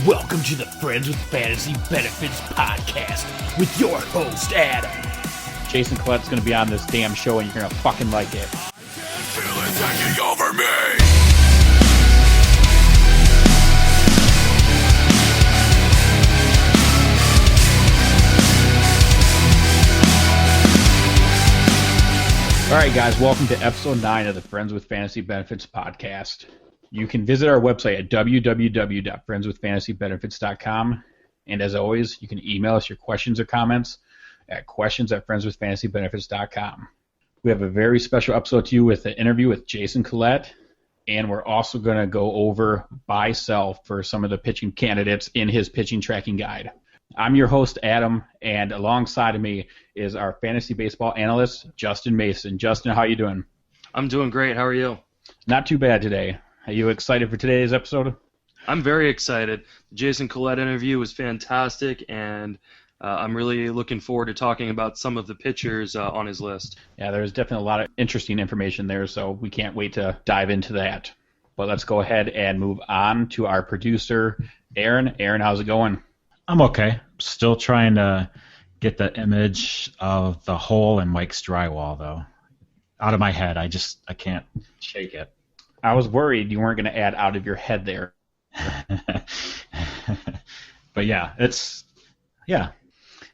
Welcome to the Friends with Fantasy Benefits podcast with your host, Adam. Jason Collette's going to be on this damn show, and you're going to fucking like it. I can't feel it taking over me. All right, guys, welcome to episode 9 of the Friends with Fantasy Benefits podcast. You can visit our website at www.friendswithfantasybenefits.com. And as always, you can email us your questions or comments at questions@friendswithfantasybenefits.com. We have a very special episode to you with an interview with Jason Collette, and we're also going to go over buy-sell for some of the pitching candidates in his pitching tracking guide. I'm your host, Adam, and alongside of me is our fantasy baseball analyst, Justin Mason. Justin, how you doing? I'm doing great. How are you? Not too bad today. Are you excited for today's episode? I'm very excited. The Jason Collette interview was fantastic, and I'm really looking forward to talking about some of the pitchers on his list. Yeah, there's definitely a lot of interesting information there, so we can't wait to dive into that. But let's go ahead and move on to our producer, Aaron. Aaron, how's it going? I'm okay. Still trying to get the image of the hole in Mike's drywall, though, out of my head. I can't shake it. I was worried you weren't going to add out of your head there. But yeah,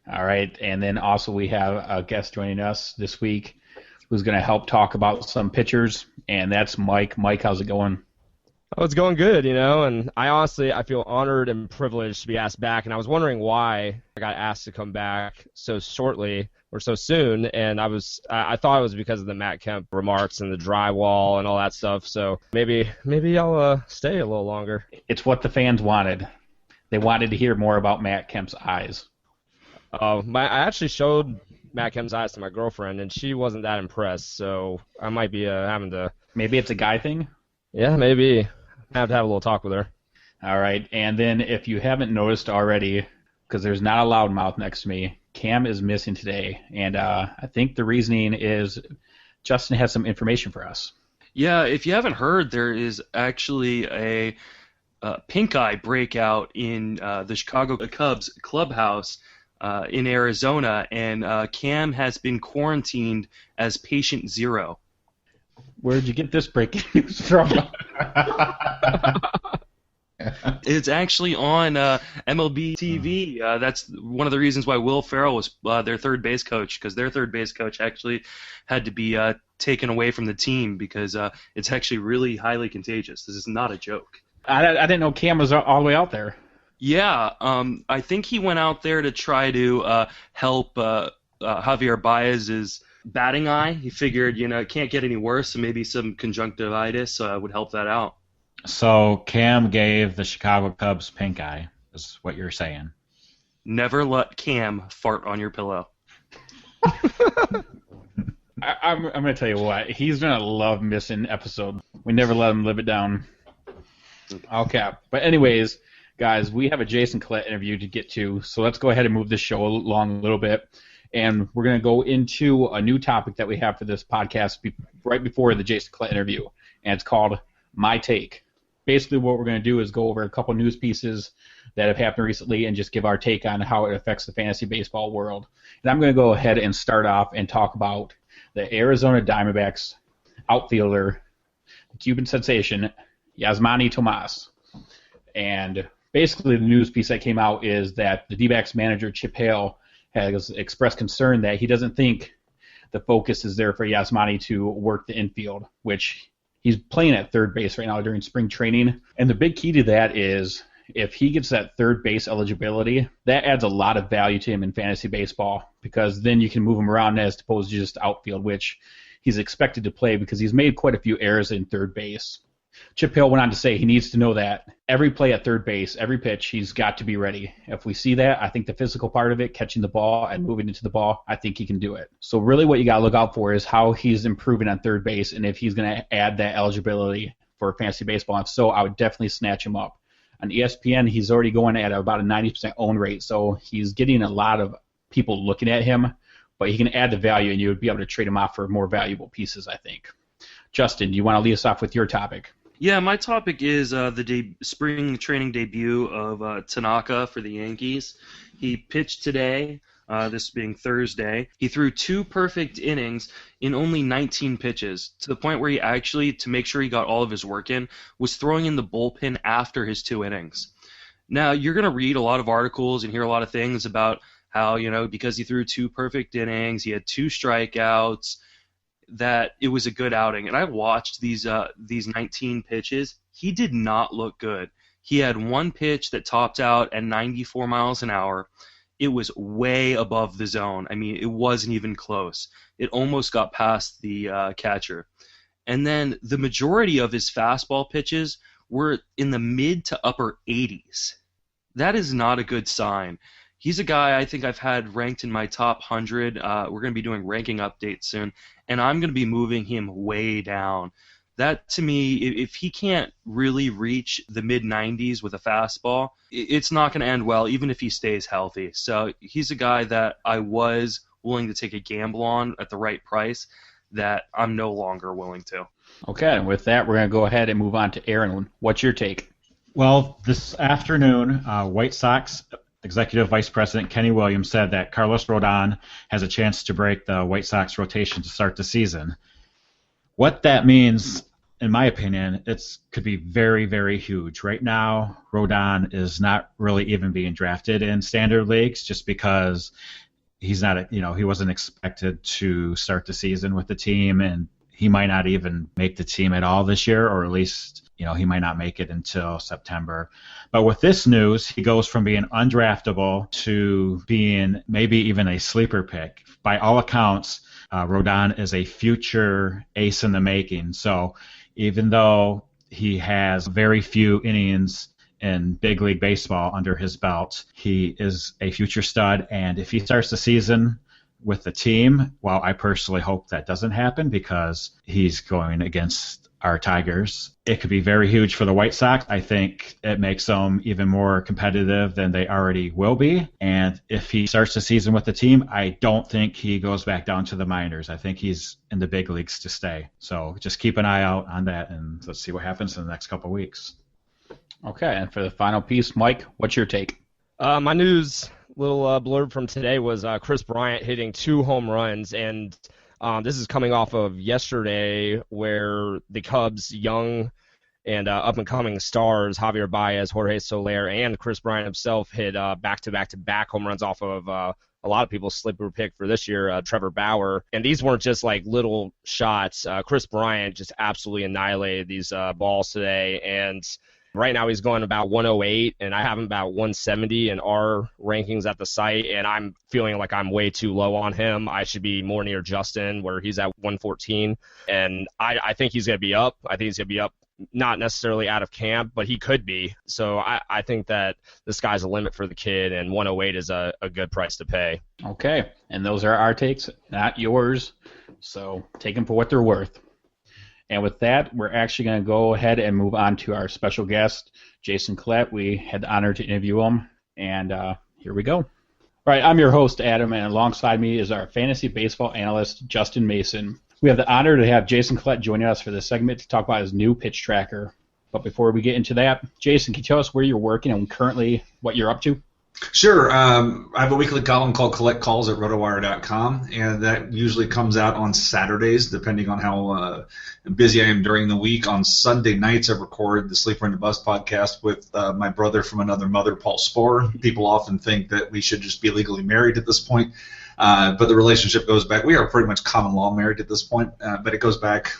All right, and then also we have a guest joining us this week who's going to help talk about some pitchers, and that's Mike. Mike, how's it going? Oh, it's going good, and I feel honored and privileged to be asked back, and I was wondering why I got asked to come back so shortly or so soon, and I thought it was because of the Matt Kemp remarks and the drywall and all that stuff, so maybe I'll stay a little longer. It's what the fans wanted. They wanted to hear more about Matt Kemp's eyes. I actually showed Matt Kemp's eyes to my girlfriend, and she wasn't that impressed, so I might be having to... Maybe it's a guy thing? Yeah, maybe. I have to have a little talk with her. All right, and then if you haven't noticed already, because there's not a loudmouth next to me, Cam is missing today, and I think the reasoning is Justin has some information for us. Yeah, if you haven't heard, there is actually a pink eye breakout in the Chicago Cubs clubhouse in Arizona, and Cam has been quarantined as patient 0. Where'd you get this breaking news from? It's actually on MLB TV. That's one of the reasons why Will Ferrell was their third base coach, because their third base coach actually had to be taken away from the team because it's actually really highly contagious. This is not a joke. I didn't know Cam was all the way out there. Yeah, I think he went out there to try to help Javier Baez's batting eye. He figured, it can't get any worse, so maybe some conjunctivitis would help that out. So Cam gave the Chicago Cubs pink eye, is what you're saying. Never let Cam fart on your pillow. I'm going to tell you what, he's going to love missing episodes. We never let him live it down. Okay, but anyways, guys, we have a Jason Collette interview to get to, so let's go ahead and move this show along a little bit. And we're going to go into a new topic that we have for this podcast right before the Jason Collette interview, and it's called My Take. Basically, what we're going to do is go over a couple news pieces that have happened recently and just give our take on how it affects the fantasy baseball world. And I'm going to go ahead and start off and talk about the Arizona Diamondbacks outfielder, the Cuban sensation, Yasmani Tomas. And basically, the news piece that came out is that the D-backs manager, Chip Hale, has expressed concern that he doesn't think the focus is there for Yasmani to work the infield, which he's playing at third base right now during spring training. And the big key to that is if he gets that third base eligibility, that adds a lot of value to him in fantasy baseball because then you can move him around as opposed to just outfield, which he's expected to play because he's made quite a few errors in third base. Chip Hill went on to say he needs to know that every play at third base, every pitch, he's got to be ready. If we see that, I think the physical part of it, catching the ball and moving into the ball, I think he can do it. So really what you got to look out for is how he's improving on third base and if he's going to add that eligibility for fantasy baseball. If so, I would definitely snatch him up. On ESPN, he's already going at about a 90% own rate, so he's getting a lot of people looking at him, but he can add the value and you would be able to trade him off for more valuable pieces, I think. Justin, do you want to lead us off with your topic? Yeah, my topic is the spring training debut of Tanaka for the Yankees. He pitched today, this being Thursday. He threw 2 perfect innings in only 19 pitches, to the point where he actually, to make sure he got all of his work in, was throwing in the bullpen after his 2 innings. Now, you're going to read a lot of articles and hear a lot of things about how, because he threw 2 perfect innings, he had 2 strikeouts, that it was a good outing. And I watched these 19 pitches. He did not look good. He had 1 pitch that topped out at 94 miles an hour. It was way above the zone. I mean, it wasn't even close. It almost got past the catcher. And then the majority of his fastball pitches were in the mid to upper 80s. That is not a good sign. He's a guy I think I've had ranked in my top 100. We're going to be doing ranking updates soon, and I'm going to be moving him way down. That, to me, if he can't really reach the mid-90s with a fastball, it's not going to end well, even if he stays healthy. So he's a guy that I was willing to take a gamble on at the right price that I'm no longer willing to. Okay, and with that, we're going to go ahead and move on to Aaron. What's your take? Well, this afternoon, White Sox Executive Vice President Kenny Williams said that Carlos Rodon has a chance to break the White Sox rotation to start the season. What that means, in my opinion, it could be very, very huge. Right now, Rodon is not really even being drafted in standard leagues just because he's not, he wasn't expected to start the season with the team, and he might not even make the team at all this year, or at least he might not make it until September. But with this news, he goes from being undraftable to being maybe even a sleeper pick. By all accounts, Rodon is a future ace in the making. So even though he has very few innings in big league baseball under his belt, he is a future stud. And if he starts the season with the team, well, I personally hope that doesn't happen because he's going against our Tigers. It could be very huge for the White Sox. I think it makes them even more competitive than they already will be. And if he starts the season with the team, I don't think he goes back down to the minors. I think he's in the big leagues to stay. So just keep an eye out on that, and let's see what happens in the next couple of weeks. Okay, and for the final piece, Mike, what's your take? My news little blurb from today was Chris Bryant hitting 2 home runs, and this is coming off of yesterday where the Cubs' young and up-and-coming stars, Javier Baez, Jorge Soler, and Chris Bryant himself hit back-to-back home runs off of a lot of people's sleeper pick for this year, Trevor Bauer. And these weren't just like little shots. Chris Bryant just absolutely annihilated these balls today, and right now he's going about 108, and I have him about 170 in our rankings at the site, and I'm feeling like I'm way too low on him. I should be more near Justin, where he's at 114, and I think he's going to be up. I think he's going to be up, not necessarily out of camp, but he could be. So I think that the sky's the limit for the kid, and 108 is a good price to pay. Okay, and those are our takes, not yours, so take them for what they're worth. And with that, we're actually going to go ahead and move on to our special guest, Jason Collette. We had the honor to interview him, and here we go. All right, I'm your host, Adam, and alongside me is our fantasy baseball analyst, Justin Mason. We have the honor to have Jason Collette joining us for this segment to talk about his new pitch tracker. But before we get into that, Jason, can you tell us where you're working and currently what you're up to? Sure. I have a weekly column called Collect Calls at rotowire.com, and that usually comes out on Saturdays, depending on how busy I am during the week. On Sunday nights, I record the Sleeper and the Bus podcast with my brother from another mother, Paul Sporer. People often think that we should just be legally married at this point, but the relationship goes back. We are pretty much common law married at this point, but it goes back,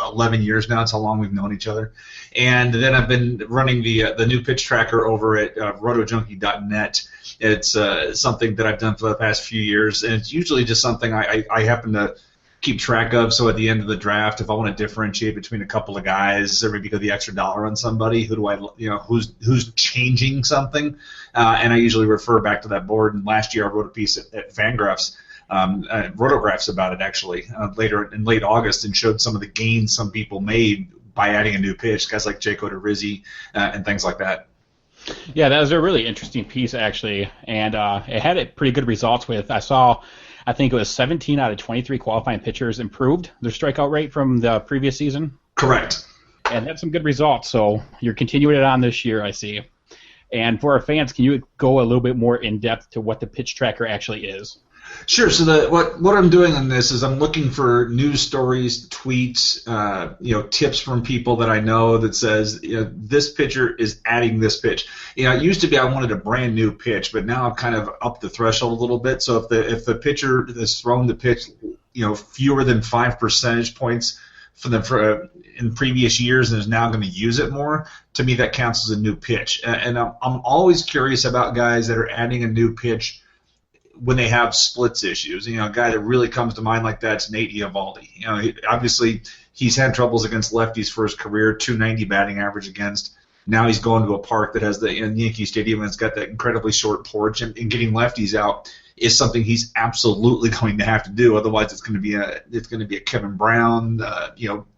11 years now. That's how long we've known each other. And then I've been running the new pitch tracker over at rotojunkie.net. It's something that I've done for the past few years, and it's usually just something I happen to keep track of. So at the end of the draft, if I want to differentiate between a couple of guys, or maybe go the extra dollar on somebody, who's changing something, and I usually refer back to that board. And last year I wrote a piece at Fangraphs, Rotographs about it actually, later in late August, and showed some of the gains some people made by adding a new pitch, guys like Jake Odorizzi and things like that. Yeah, that was a really interesting piece, actually, and it had pretty good results with, I think it was 17 out of 23 qualifying pitchers improved their strikeout rate from the previous season. Correct. And that's some good results. So you're continuing it on this year, I see. And for our fans, can you go a little bit more in depth to what the pitch tracker actually is? Sure. So what I'm doing on this is I'm looking for news stories, tweets, tips from people that I know that says, this pitcher is adding this pitch. It used to be I wanted a brand new pitch, but now I've kind of upped the threshold a little bit. So if the pitcher has thrown the pitch, fewer than 5 percentage points in previous years and is now going to use it more, to me that counts as a new pitch. And I'm always curious about guys that are adding a new pitch when they have splits issues. A guy that really comes to mind like that's Nate Eovaldi. Obviously he's had troubles against lefties for his career, 290 batting average against. Now he's going to a park that has in Yankee Stadium and it's got that incredibly short porch, and getting lefties out is something he's absolutely going to have to do. Otherwise, it's going to be a Kevin Brown,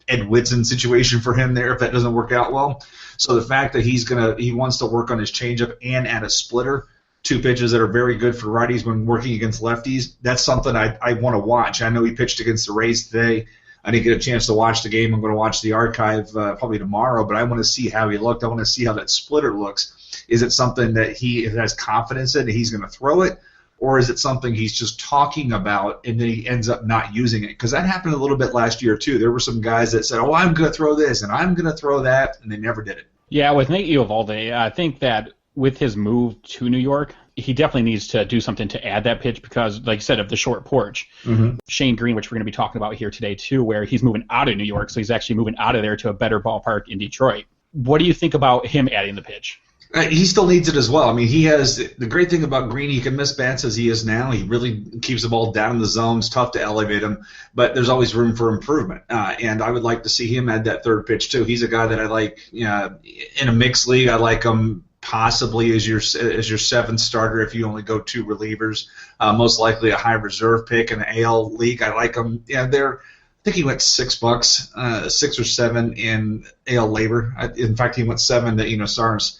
Ed Whitson situation for him there if that doesn't work out well. So the fact that he wants to work on his changeup and add a splitter, two pitches that are very good for righties when working against lefties, that's something I want to watch. I know he pitched against the Rays today. I didn't get a chance to watch the game. I'm going to watch the archive probably tomorrow, but I want to see how he looked. I want to see how that splitter looks. Is it something that he has confidence in and he's going to throw it, or is it something he's just talking about and then he ends up not using it? Because that happened a little bit last year too. There were some guys that said, I'm going to throw this and I'm going to throw that, and they never did it. Yeah, with Nate Eovaldi, I think that with his move to New York, he definitely needs to do something to add that pitch because, like you said, of the short porch. Mm-hmm. Shane Green, which we're going to be talking about here today too, where he's moving out of New York, so he's actually moving out of there to a better ballpark in Detroit. What do you think about him adding the pitch? He still needs it as well. I mean, he has the great thing about Green. He can miss bats as he is now. He really keeps the ball down in the zone. It's tough to elevate him, but there's always room for improvement. And I would like to see him add that third pitch too. He's a guy that I like in a mixed league. I like him possibly as your seventh starter if you only go two relievers. Most likely a high reserve pick in an AL league. I like him. Yeah, I think he went $6, 6 or 7 in AL labor. In fact, he went 7 to Saris.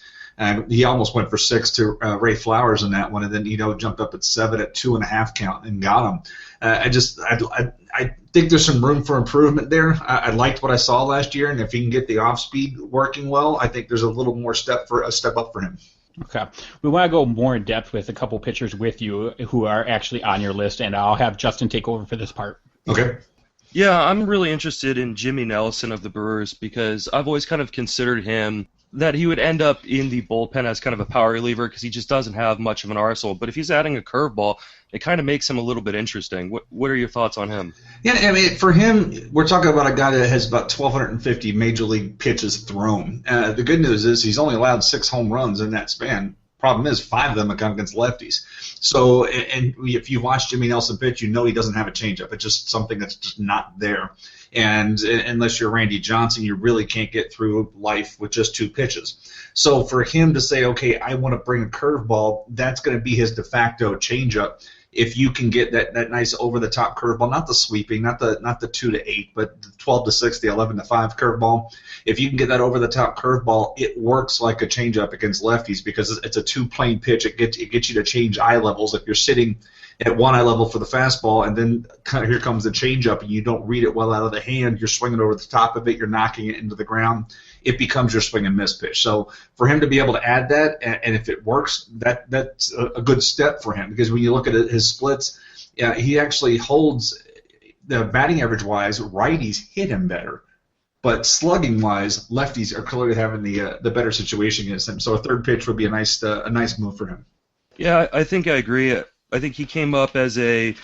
He almost went for 6 to Ray Flowers in that one, and then jumped up at 7 at 2.5 count and got him. I think there's some room for improvement there. I liked what I saw last year, and if he can get the off speed working well, I think there's a little more step up for him. Okay, we want to go more in depth with a couple pitchers with you who are actually on your list, and I'll have Justin take over for this part. Okay. Yeah, I'm really interested in Jimmy Nelson of the Brewers because I've always kind of considered him that he would end up in the bullpen as kind of a power reliever because he just doesn't have much of an arsenal. But if he's adding a curveball, it kind of makes him a little bit interesting. What are your thoughts on him? Yeah, I mean, for him, we're talking about a guy that has about 1,250 major league pitches thrown. The good news is he's only allowed 6 home runs in that span. Problem is, 5 of them have come against lefties. So, and if you watch Jimmy Nelson pitch, he doesn't have a changeup. It's just something that's just not there. And unless you're Randy Johnson, you really can't get through life with just 2 pitches. So for him to say, okay, I want to bring a curveball, that's going to be his de facto changeup. If you can get that nice over-the-top curveball, not the sweeping, not the 2-8, but the 12-6, the 11-5 curveball. If you can get that over-the-top curveball, it works like a changeup against lefties because it's a 2-plane pitch. It gets you to change eye levels. If you're sitting at one eye level for the fastball, and then here comes the changeup, and you don't read it well out of the hand, you're swinging over the top of it, you're knocking it into the ground, it becomes your swing and miss pitch. So for him to be able to add that, and if it works, that's a good step for him because when you look at his splits, he actually holds the batting average-wise, righties hit him better. But slugging-wise, lefties are clearly having the better situation against him. So a third pitch would be a nice move for him. Yeah, I think I agree. I think he came up as a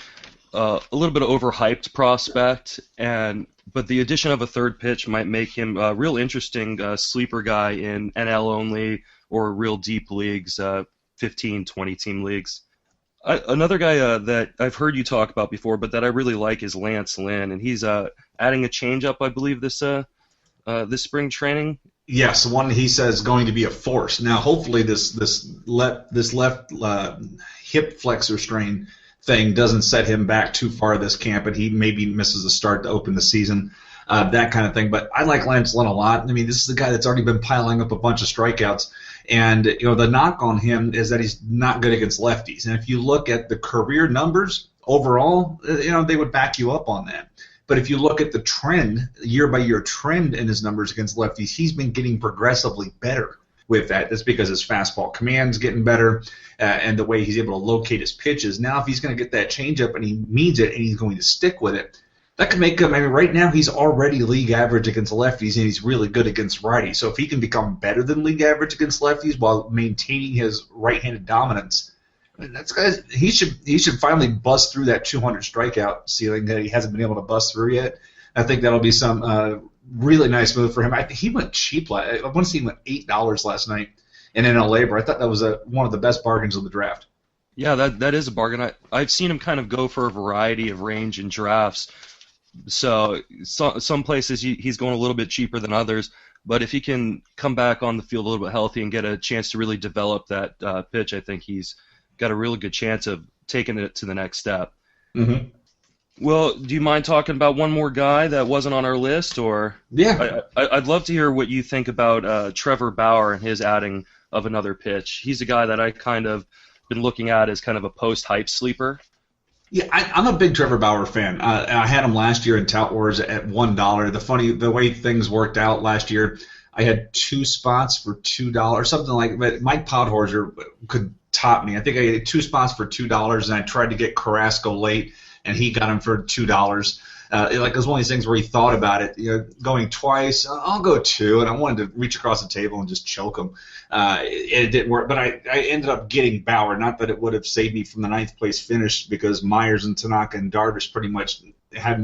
little bit of overhyped prospect, but the addition of a third pitch might make him a real interesting sleeper guy in NL only or real deep leagues, 15, 20-team leagues. Another guy that I've heard you talk about before, but that I really like is Lance Lynn, and he's adding a changeup, I believe, this spring training. Yes, one he says going to be a force. Now, hopefully, this left hip flexor strain thing doesn't set him back too far this camp, and he maybe misses a start to open the season, that kind of thing. But I like Lance Lynn a lot. I mean, this is the guy that's already been piling up a bunch of strikeouts, and the knock on him is that he's not good against lefties. And if you look at the career numbers overall, they would back you up on that. But if you look at the trend, year-by-year trend in his numbers against lefties, he's been getting progressively better with that. That's because his fastball command's getting better, and the way he's able to locate his pitches. Now, if he's going to get that changeup and he means it and he's going to stick with it, that could make him. I mean, right now he's already league average against lefties, and he's really good against righties. So if he can become better than league average against lefties while maintaining his right-handed dominance, he should finally bust through that 200 strikeout ceiling that he hasn't been able to bust through yet. I think that'll be some really nice move for him. He went cheap. I want to see him at $8 last night in NL Labor. I thought that was one of the best bargains of the draft. Yeah, that is a bargain. I've seen him kind of go for a variety of range in drafts. So some places he's going a little bit cheaper than others, but if he can come back on the field a little bit healthy and get a chance to really develop that pitch, I think he's got a really good chance of taking it to the next step. Mm-hmm. Well, do you mind talking about one more guy that wasn't on our list? Or Yeah. I'd love to hear what you think about Trevor Bauer and his adding of another pitch. He's a guy that I kind of been looking at as kind of a post-hype sleeper. Yeah, I'm a big Trevor Bauer fan. I had him last year in Tout Wars at $1. The way things worked out last year, I had 2 spots for $2, something like that. Mike Podhorzer could top me. I think I had 2 spots for $2, and I tried to get Carrasco late, and he got him for $2. It was one of these things where he thought about it, going twice. I'll go 2, and I wanted to reach across the table and just choke him. It didn't work, but I ended up getting Bauer. Not that it would have saved me from the 9th place finish, because Myers and Tanaka and Darvish pretty much had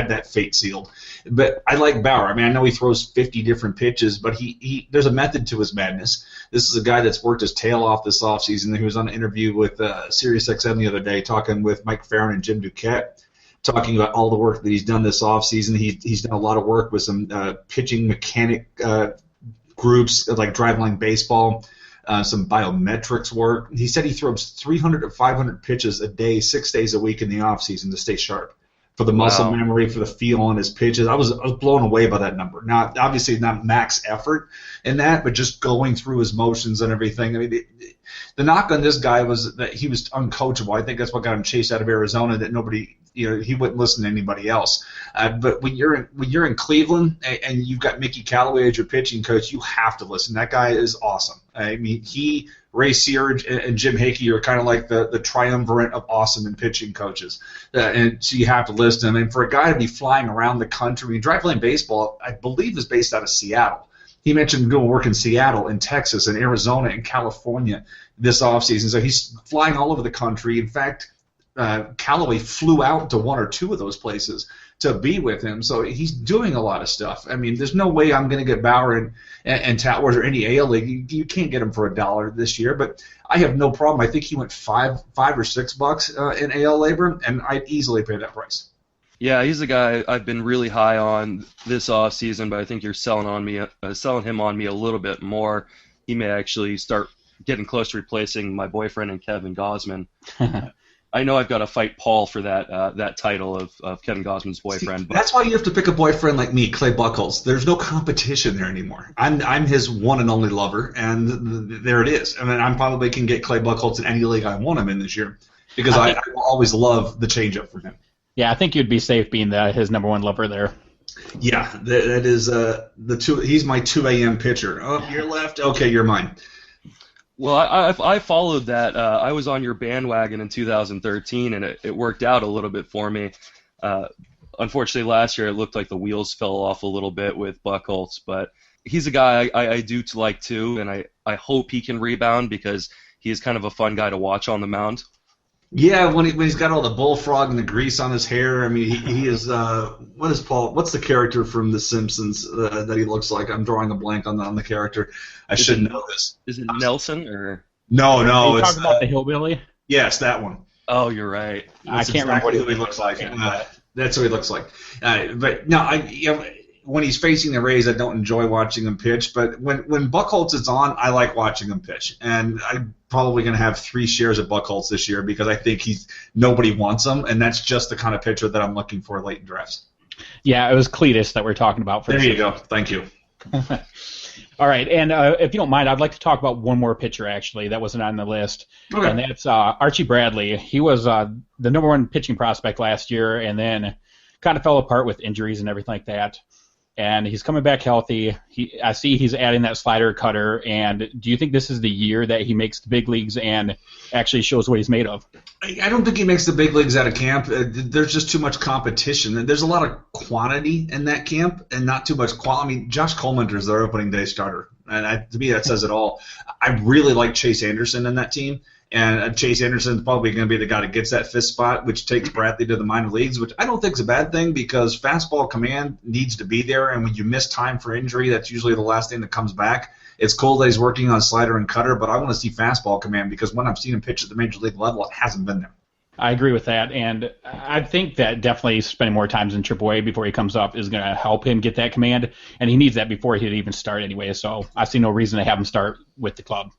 that fate sealed. But I like Bauer. I mean, I know he throws 50 different pitches, but he there's a method to his madness. This is a guy that's worked his tail off this offseason. He was on an interview with SiriusXM the other day, talking with Mike Farron and Jim Duquette, talking about all the work that he's done this offseason. He's done a lot of work with some pitching mechanic groups like Driveline Baseball, some biometrics work. He said he throws 300 to 500 pitches a day, 6 days a week in the offseason to stay sharp, for the muscle memory, for the feel on his pitches. I was blown away by that number. Now, obviously not max effort in that, but just going through his motions and everything. I mean, the knock on this guy was that he was uncoachable. I think that's what got him chased out of Arizona, that nobody, he wouldn't listen to anybody else. But when you're in Cleveland and you've got Mickey Callaway as your pitching coach, you have to listen. That guy is awesome. I mean, Ray Searage and Jim Hickey are kind of like the triumvirate of awesome in pitching coaches. And so you have to listen to him. And for a guy to be flying around the country, Driveline Baseball, I believe, is based out of Seattle. He mentioned doing work in Seattle, in Texas, in Arizona, and California this offseason. So he's flying all over the country. In fact, Callaway flew out to 1 or 2 of those places to be with him. So he's doing a lot of stuff. I mean, there's no way I'm going to get Bauer and Tout Wars or any AL League. You can't get him for $1 this year, but I have no problem. I think he went $5 or $6 in AL Labor, and I'd easily pay that price. Yeah, he's a guy I've been really high on this offseason, but I think you're selling him on me a little bit more. He may actually start getting close to replacing my boyfriend and Kevin Gausman. I know I've got to fight Paul for that title of Kevin Gausman's boyfriend. See, that's why you have to pick a boyfriend like me, Clay Buchholz. There's no competition there anymore. I'm his one and only lover, and there it is. I mean, I probably can get Clay Buchholz in any league I want him in this year, because I will always love the changeup from him. Yeah, I think you'd be safe being his number one lover there. Yeah, that is he's my 2 a.m. pitcher. Oh, you're left. Okay, you're mine. Well, I followed that. I was on your bandwagon in 2013, and it worked out a little bit for me. Unfortunately, last year it looked like the wheels fell off a little bit with Buchholz, but he's a guy I do like too, and I hope he can rebound, because he's kind of a fun guy to watch on the mound. Yeah, when he's got all the bullfrog and the grease on his hair. I mean, he is. What is Paul? What's the character from The Simpsons that he looks like? I'm drawing a blank on the character. I should know this. Is it Nelson or? No. Are you talking about the hillbilly? Yes, that one. Oh, you're right. I can't remember who he looks like. That's who he looks like. But no, when he's facing the Rays, I don't enjoy watching him pitch. But when Buchholz is on, I like watching him pitch. And I'm probably going to have 3 shares of Buchholz this year, because I think nobody wants him, and that's just the kind of pitcher that I'm looking for late in drafts. Yeah, it was Cletus that we're talking about. There you go. Thank you. All right, and if you don't mind, I'd like to talk about one more pitcher, actually, that wasn't on the list, Okay. And that's Archie Bradley. He was the number 1 pitching prospect last year, and then kind of fell apart with injuries and everything like that. And he's coming back healthy. I see he's adding that slider cutter. And do you think this is the year that he makes the big leagues and actually shows what he's made of? I don't think he makes the big leagues out of camp. There's just too much competition. There's a lot of quantity in that camp and not too much quality. I mean, Josh Coleman is their opening day starter. And to me, that says it all. I really like Chase Anderson in that team. And Chase Anderson's probably going to be the guy that gets that fifth spot, which takes Bradley to the minor leagues, which I don't think is a bad thing because fastball command needs to be there. And when you miss time for injury, that's usually the last thing that comes back. It's cool that he's working on slider and cutter, but I want to see fastball command because when I've seen him pitch at the major league level, it hasn't been there. I agree with that, and I think that definitely spending more times in AAA before he comes up is going to help him get that command, and he needs that before he'd even start anyway, so I see no reason to have him start with the club.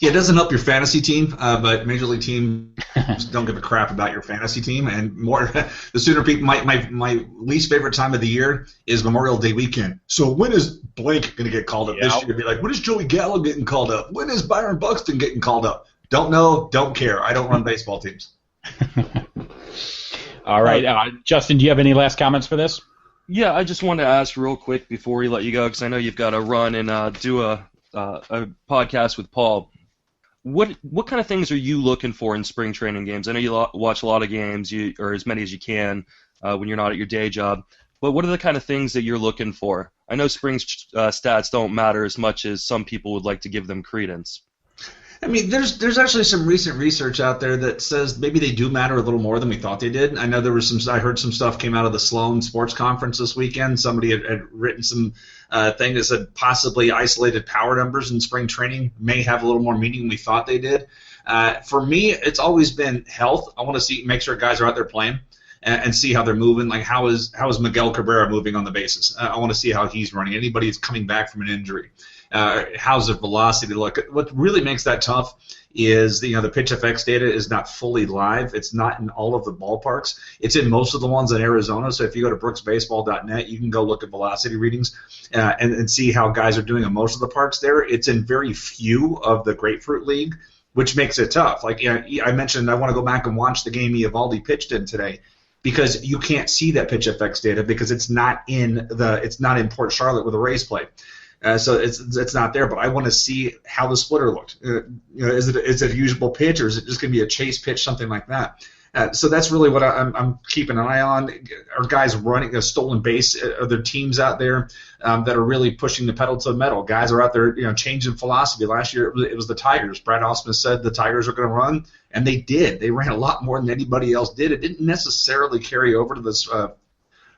Yeah, it doesn't help your fantasy team, but major league teams don't give a crap about your fantasy team, and more the sooner people. My least favorite time of the year is Memorial Day weekend. So when is blank going to get called up this year? Be like, when is Joey Gallo getting called up? When is Byron Buxton getting called up? Don't know, don't care. I don't run baseball teams. All right, Justin, do you have any last comments for this? Yeah, I just wanted to ask real quick before we let you go, because I know you've got to run and do a podcast with Paul. What kind of things are you looking for in spring training games? I know you watch a lot of games, or as many as you can when you're not at your day job. But what are the kind of things that you're looking for? I know spring stats don't matter as much as some people would like to give them credence. I mean, there's actually some recent research out there that says maybe they do matter a little more than we thought they did. I know there was I heard some stuff came out of the Sloan Sports Conference this weekend. Somebody had written some thing that said possibly isolated power numbers in spring training may have a little more meaning than we thought they did. For me, it's always been health. I want to make sure guys are out there playing and see how they're moving. Like how is Miguel Cabrera moving on the bases? I want to see how he's running. Anybody who's coming back from an injury. How's the velocity look? What really makes that tough is the pitch FX data is not fully live. It's not in all of the ballparks. It's in most of the ones in Arizona. So if you go to brooksbaseball.net, you can go look at velocity readings and see how guys are doing in most of the parks there. It's in very few of the Grapefruit League, which makes it tough. Like I mentioned, I want to go back and watch the game Eovaldi pitched in today because you can't see that pitch FX data because it's not in Port Charlotte where the Rays play. So it's not there, but I want to see how the splitter looked. Is it a usable pitch, or is it just going to be a chase pitch, something like that? So that's really what I'm keeping an eye on. Are guys running a stolen base? Are there teams out there that are really pushing the pedal to the metal? Guys are out there, changing philosophy. Last year it was the Tigers. Brad Ausmus said the Tigers are going to run, and they did. They ran a lot more than anybody else did. It didn't necessarily carry over to this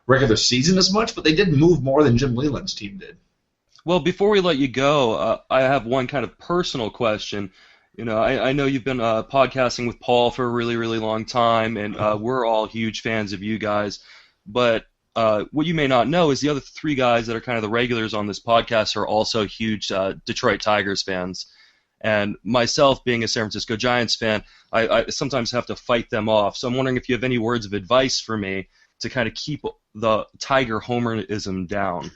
regular season as much, but they did move more than Jim Leland's team did. Well, before we let you go, I have one kind of personal question. I know you've been podcasting with Paul for a really, really long time, and we're all huge fans of you guys. But what you may not know is the other three guys that are kind of the regulars on this podcast are also huge Detroit Tigers fans. And myself, being a San Francisco Giants fan, I sometimes have to fight them off. So I'm wondering if you have any words of advice for me to kind of keep the Tiger homerism down.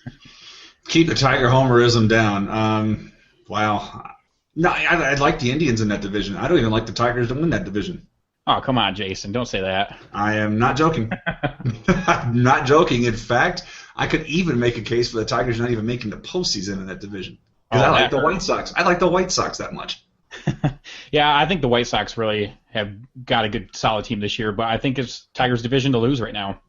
Keep the Tiger homerism down. Wow. No, I like the Indians in that division. I don't even like the Tigers to win that division. Oh, come on, Jason. Don't say that. I am not joking. I'm not joking. In fact, I could even make a case for the Tigers not even making the postseason in that division. Because I like the White Sox. I like the White Sox that much. Yeah, I think the White Sox really have got a good, solid team this year, but I think it's Tigers' division to lose right now.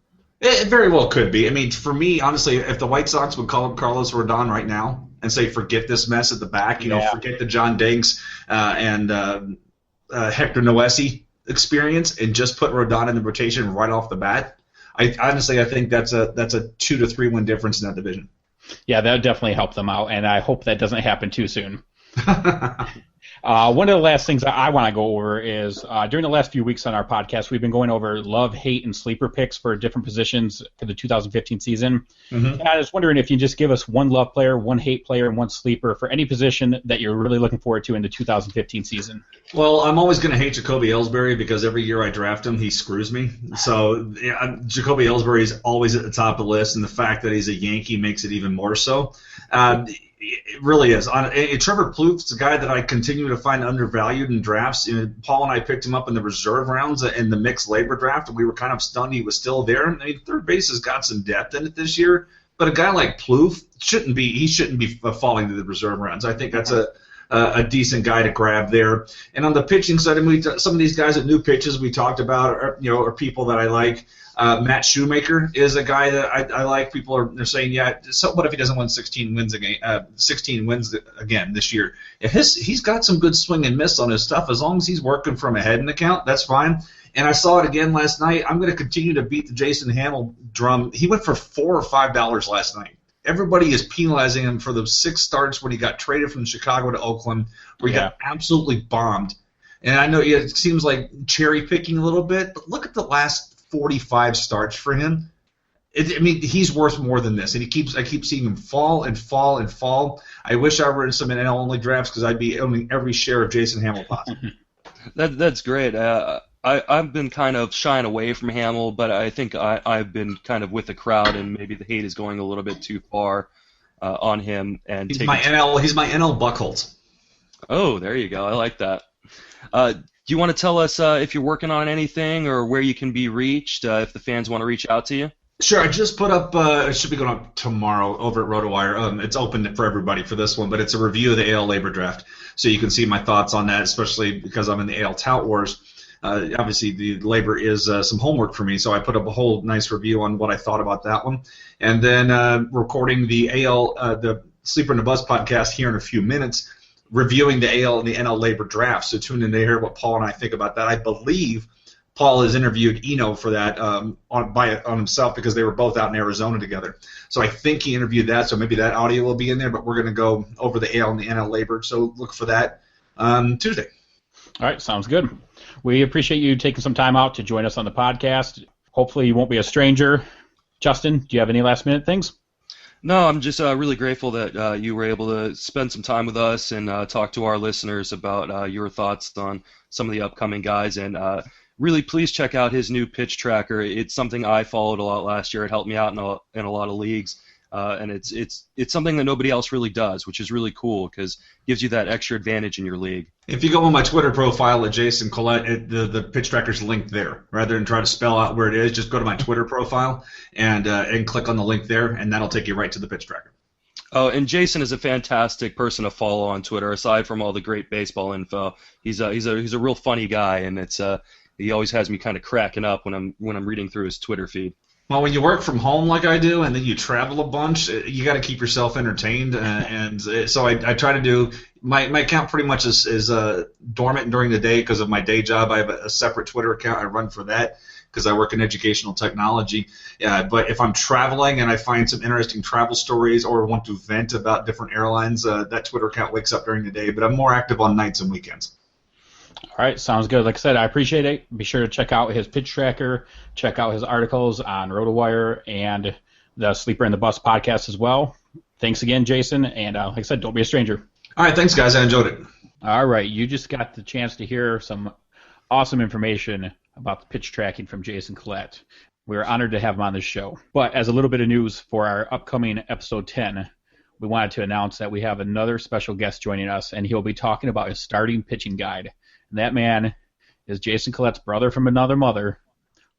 It very well could be. I mean, for me, honestly, if the White Sox would call up Carlos Rodon right now and say, forget this mess at the back, forget the John Danks and Hector Noesi experience and just put Rodon in the rotation right off the bat, I think that's a 2 to 3 win difference in that division. Yeah, that would definitely help them out, and I hope that doesn't happen too soon. One of the last things I want to go over is during the last few weeks on our podcast, we've been going over love, hate, and sleeper picks for different positions for the 2015 season. Mm-hmm. And I was wondering if you just give us one love player, one hate player, and one sleeper for any position that you're really looking forward to in the 2015 season. Well, I'm always going to hate Jacoby Ellsbury because every year I draft him, he screws me. So Jacoby Ellsbury is always at the top of the list, and the fact that he's a Yankee makes it even more so. It really is. Trevor Plouffe's a guy that I continue to find undervalued in drafts. Paul and I picked him up in the reserve rounds in the mixed labor draft, and we were kind of stunned he was still there. I mean, third base has got some depth in it this year, but a guy like Plouffe shouldn't be falling to the reserve rounds. I think that's a decent guy to grab there. And on the pitching side, I mean, some of these guys at new pitches we talked about are people that I like. Matt Shoemaker is a guy that I like. They're saying, yeah, so what if he doesn't win 16 wins again this year? He's got some good swing and miss on his stuff. As long as he's working from a head account, that's fine. And I saw it again last night. I'm going to continue to beat the Jason Hamill drum. He went for $4 or $5 last night. Everybody is penalizing him for those 6 starts when he got traded from Chicago to Oakland, where he got absolutely bombed. And I know it seems like cherry picking a little bit, but look at the last 45 starts for him. I mean, he's worth more than this, and I keep seeing him fall and fall and fall. I wish I were in some NL only drafts because I'd be owning every share of Jason Hamill possible. That's great. I've been kind of shying away from Hamill, but I think I've been kind of with the crowd, and maybe the hate is going a little bit too far on him. And he's my NL Buchholz. Oh, there you go. I like that. Do you want to tell us if you're working on anything or where you can be reached if the fans want to reach out to you? Sure. I just put up, it should be going up tomorrow over at RotoWire. It's open for everybody for this one, but it's a review of the AL Labor Draft. So you can see my thoughts on that, especially because I'm in the AL Tout Wars. Obviously, the labor is some homework for me, so I put up a whole nice review on what I thought about that one. And then recording the the Sleeper in the Bus podcast here in a few minutes, reviewing the AL and the NL labor draft. So tune in to hear what Paul and I think about that. I believe Paul has interviewed Eno for that on himself because they were both out in Arizona together. So I think he interviewed that, so maybe that audio will be in there, but we're going to go over the AL and the NL labor, so look for that Tuesday. All right, sounds good. We appreciate you taking some time out to join us on the podcast. Hopefully you won't be a stranger. Justin, do you have any last-minute things? No, I'm just really grateful that you were able to spend some time with us and talk to our listeners about your thoughts on some of the upcoming guys. And really, please check out his new pitch tracker. It's something I followed a lot last year. It helped me out in a lot of leagues. And it's something that nobody else really does, which is really cool because it gives you that extra advantage in your league. If you go on my Twitter profile at Jason Collette, the pitch tracker's linked there. Rather than try to spell out where it is, just go to my Twitter profile and click on the link there, and that'll take you right to the pitch tracker. Oh, and Jason is a fantastic person to follow on Twitter. Aside from all the great baseball info, he's a real funny guy, and he always has me kind of cracking up when I'm reading through his Twitter feed. Well, when you work from home like I do, and then you travel a bunch, you got to keep yourself entertained. And so I try to do my account pretty much is dormant during the day because of my day job. I have a separate Twitter account I run for that because I work in educational technology. But if I'm traveling and I find some interesting travel stories or want to vent about different airlines, that Twitter account wakes up during the day. But I'm more active on nights and weekends. All right, sounds good. Like I said, I appreciate it. Be sure to check out his pitch tracker, check out his articles on RotoWire and the Sleeper in the Bus podcast as well. Thanks again, Jason, and like I said, don't be a stranger. All right, thanks, guys. I enjoyed it. All right, you just got the chance to hear some awesome information about the pitch tracking from Jason Collette. We're honored to have him on this show. But as a little bit of news for our upcoming episode 10, we wanted to announce that we have another special guest joining us, and he'll be talking about his starting pitching guide. And that man is Jason Collette's brother from another mother,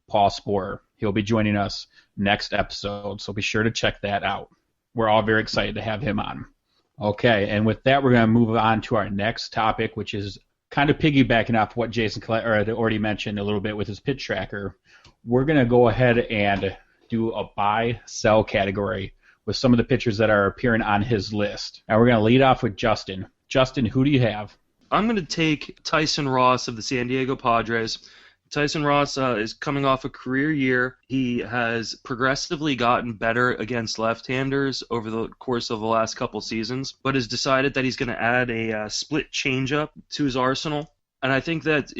Paul Sporer. He'll be joining us next episode, so be sure to check that out. We're all very excited to have him on. Okay, and with that, we're going to move on to our next topic, which is kind of piggybacking off what Jason Collette had already mentioned a little bit with his pitch tracker. We're going to go ahead and do a buy-sell category with some of the pitchers that are appearing on his list. And we're going to lead off with Justin. Justin, who do you have? I'm going to take Tyson Ross of the San Diego Padres. Tyson Ross is coming off a career year. He has progressively gotten better against left-handers over the course of the last couple seasons, but has decided that he's going to add a split changeup to his arsenal. And I think that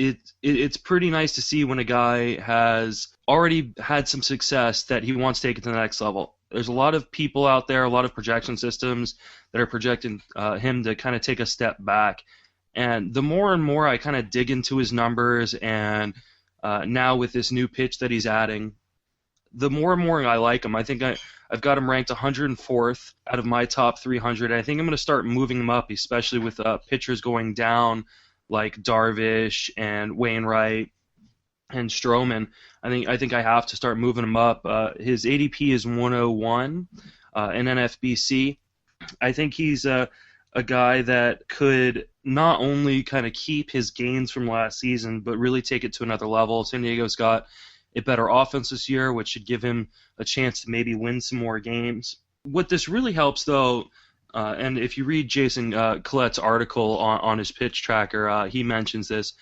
it's pretty nice to see when a guy has already had some success that he wants to take it to the next level. There's a lot of people out there, a lot of projection systems that are projecting him to kind of take a step back. And the more and more I kind of dig into his numbers and now with this new pitch that he's adding, the more and more I like him. I think I've got him ranked 104th out of my top 300. I think I'm going to start moving him up, especially with pitchers going down like Darvish and Wainwright and Stroman. I think I have to start moving him up. His ADP is 101 in NFBC. I think he's a guy that could not only kind of keep his gains from last season, but really take it to another level. San Diego's got a better offense this year, which should give him a chance to maybe win some more games. What this really helps, though, and if you read Jason Collette's article on his pitch tracker, he mentions this,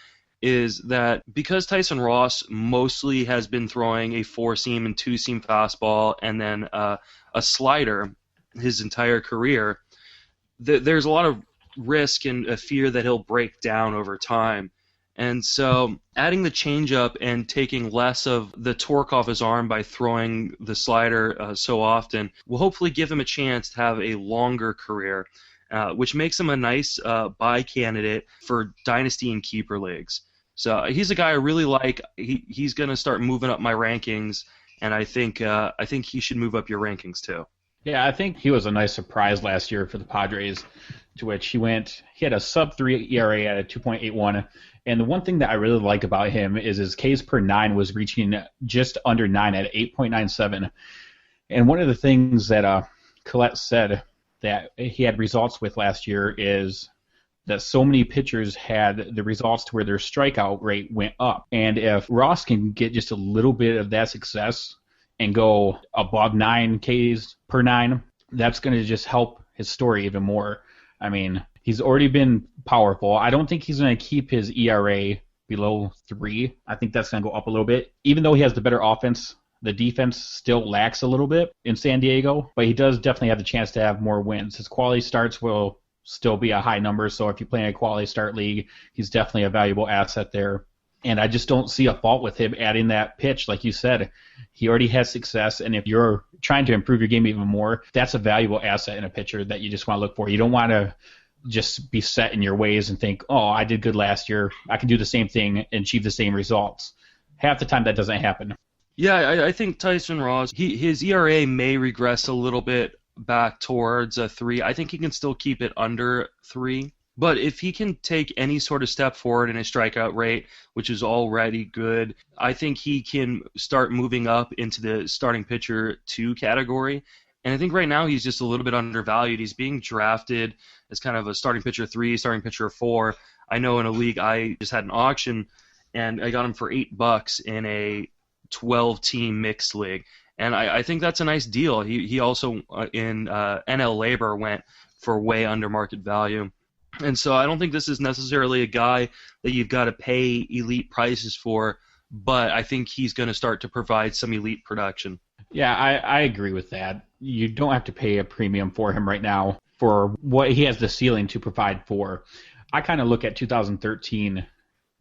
is that because Tyson Ross mostly has been throwing a 4-seam and 2-seam fastball and then a slider his entire career, there's a lot of risk and a fear that he'll break down over time. And so adding the changeup and taking less of the torque off his arm by throwing the slider so often will hopefully give him a chance to have a longer career, which makes him a nice buy candidate for dynasty and keeper leagues. So he's a guy I really like. He's going to start moving up my rankings, and I think he should move up your rankings too. Yeah, I think he was a nice surprise last year for the Padres, to which he had a sub-3 ERA at a 2.81, and the one thing that I really like about him is his Ks per 9 was reaching just under 9 at 8.97, and one of the things that Collette said that he had results with last year is that so many pitchers had the results to where their strikeout rate went up, and if Ross can get just a little bit of that success and go above 9 Ks per 9, that's going to just help his story even more. I mean, he's already been powerful. I don't think he's going to keep his ERA below 3. I think that's going to go up a little bit. Even though he has the better offense, the defense still lacks a little bit in San Diego, but he does definitely have the chance to have more wins. His quality starts will still be a high number, so if you play in a quality start league, he's definitely a valuable asset there. And I just don't see a fault with him adding that pitch. Like you said, he already has success, and if you're trying to improve your game even more, that's a valuable asset in a pitcher that you just want to look for. You don't want to just be set in your ways and think, oh, I did good last year, I can do the same thing and achieve the same results. Half the time that doesn't happen. Yeah, I think Tyson Ross, his ERA may regress a little bit back towards a 3. I think he can still keep it under 3. But if he can take any sort of step forward in his strikeout rate, which is already good, I think he can start moving up into the starting pitcher 2 category. And I think right now he's just a little bit undervalued. He's being drafted as kind of a starting pitcher 3, starting pitcher 4. I know in a league I just had an auction, and I got him for $8 in a 12-team mixed league. And I think that's a nice deal. He also in NL Labor went for way under market value. And so I don't think this is necessarily a guy that you've got to pay elite prices for, but I think he's going to start to provide some elite production. Yeah, I agree with that. You don't have to pay a premium for him right now for what he has the ceiling to provide for. I kind of look at 2013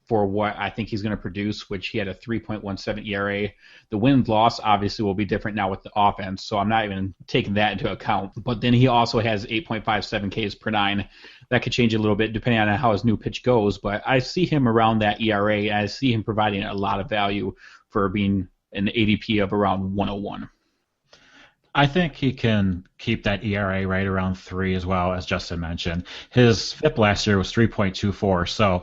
for what I think he's going to produce, which he had a 3.17 ERA. The win-loss obviously will be different now with the offense, so I'm not even taking that into account. But then he also has 8.57 Ks per 9. That could change a little bit depending on how his new pitch goes, but I see him around that ERA, and I see him providing a lot of value for being an ADP of around 101. I think he can keep that ERA right around 3 as well, as Justin mentioned. His FIP last year was 3.24, so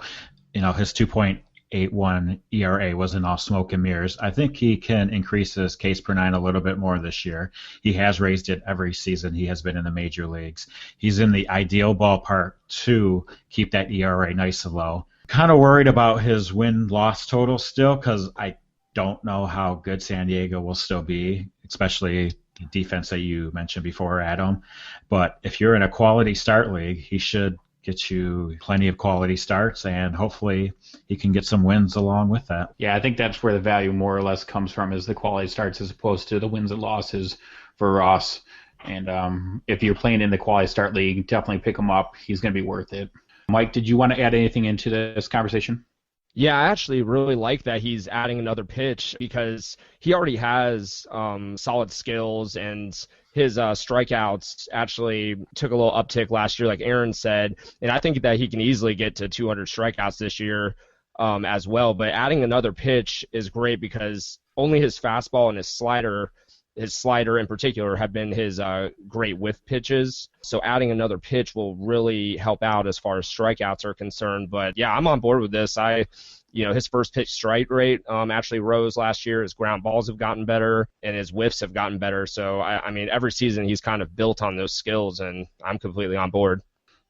his 2.81 ERA wasn't all smoke and mirrors. I think he can increase his Ks per 9 a little bit more this year. He has raised it every season he has been in the major leagues. He's in the ideal ballpark to keep that ERA nice and low. Kind of worried about his win-loss total still because I don't know how good San Diego will still be, especially the defense that you mentioned before, Adam. But if you're in a quality start league, he should get you plenty of quality starts, and hopefully he can get some wins along with that. Yeah, I think that's where the value more or less comes from, is the quality starts as opposed to the wins and losses for Ross. And if you're playing in the quality start league, definitely pick him up. He's going to be worth it. Mike, did you want to add anything into this conversation? Yeah, I actually really like that he's adding another pitch because he already has solid skills, and his strikeouts actually took a little uptick last year, like Aaron said, and I think that he can easily get to 200 strikeouts this year as well. But adding another pitch is great because only his fastball and his slider his slider in particular have been his great whiff pitches. So adding another pitch will really help out as far as strikeouts are concerned. But yeah, I'm on board with this. His first pitch strike rate actually rose last year. His ground balls have gotten better, and his whiffs have gotten better. So I mean, every season he's kind of built on those skills, and I'm completely on board.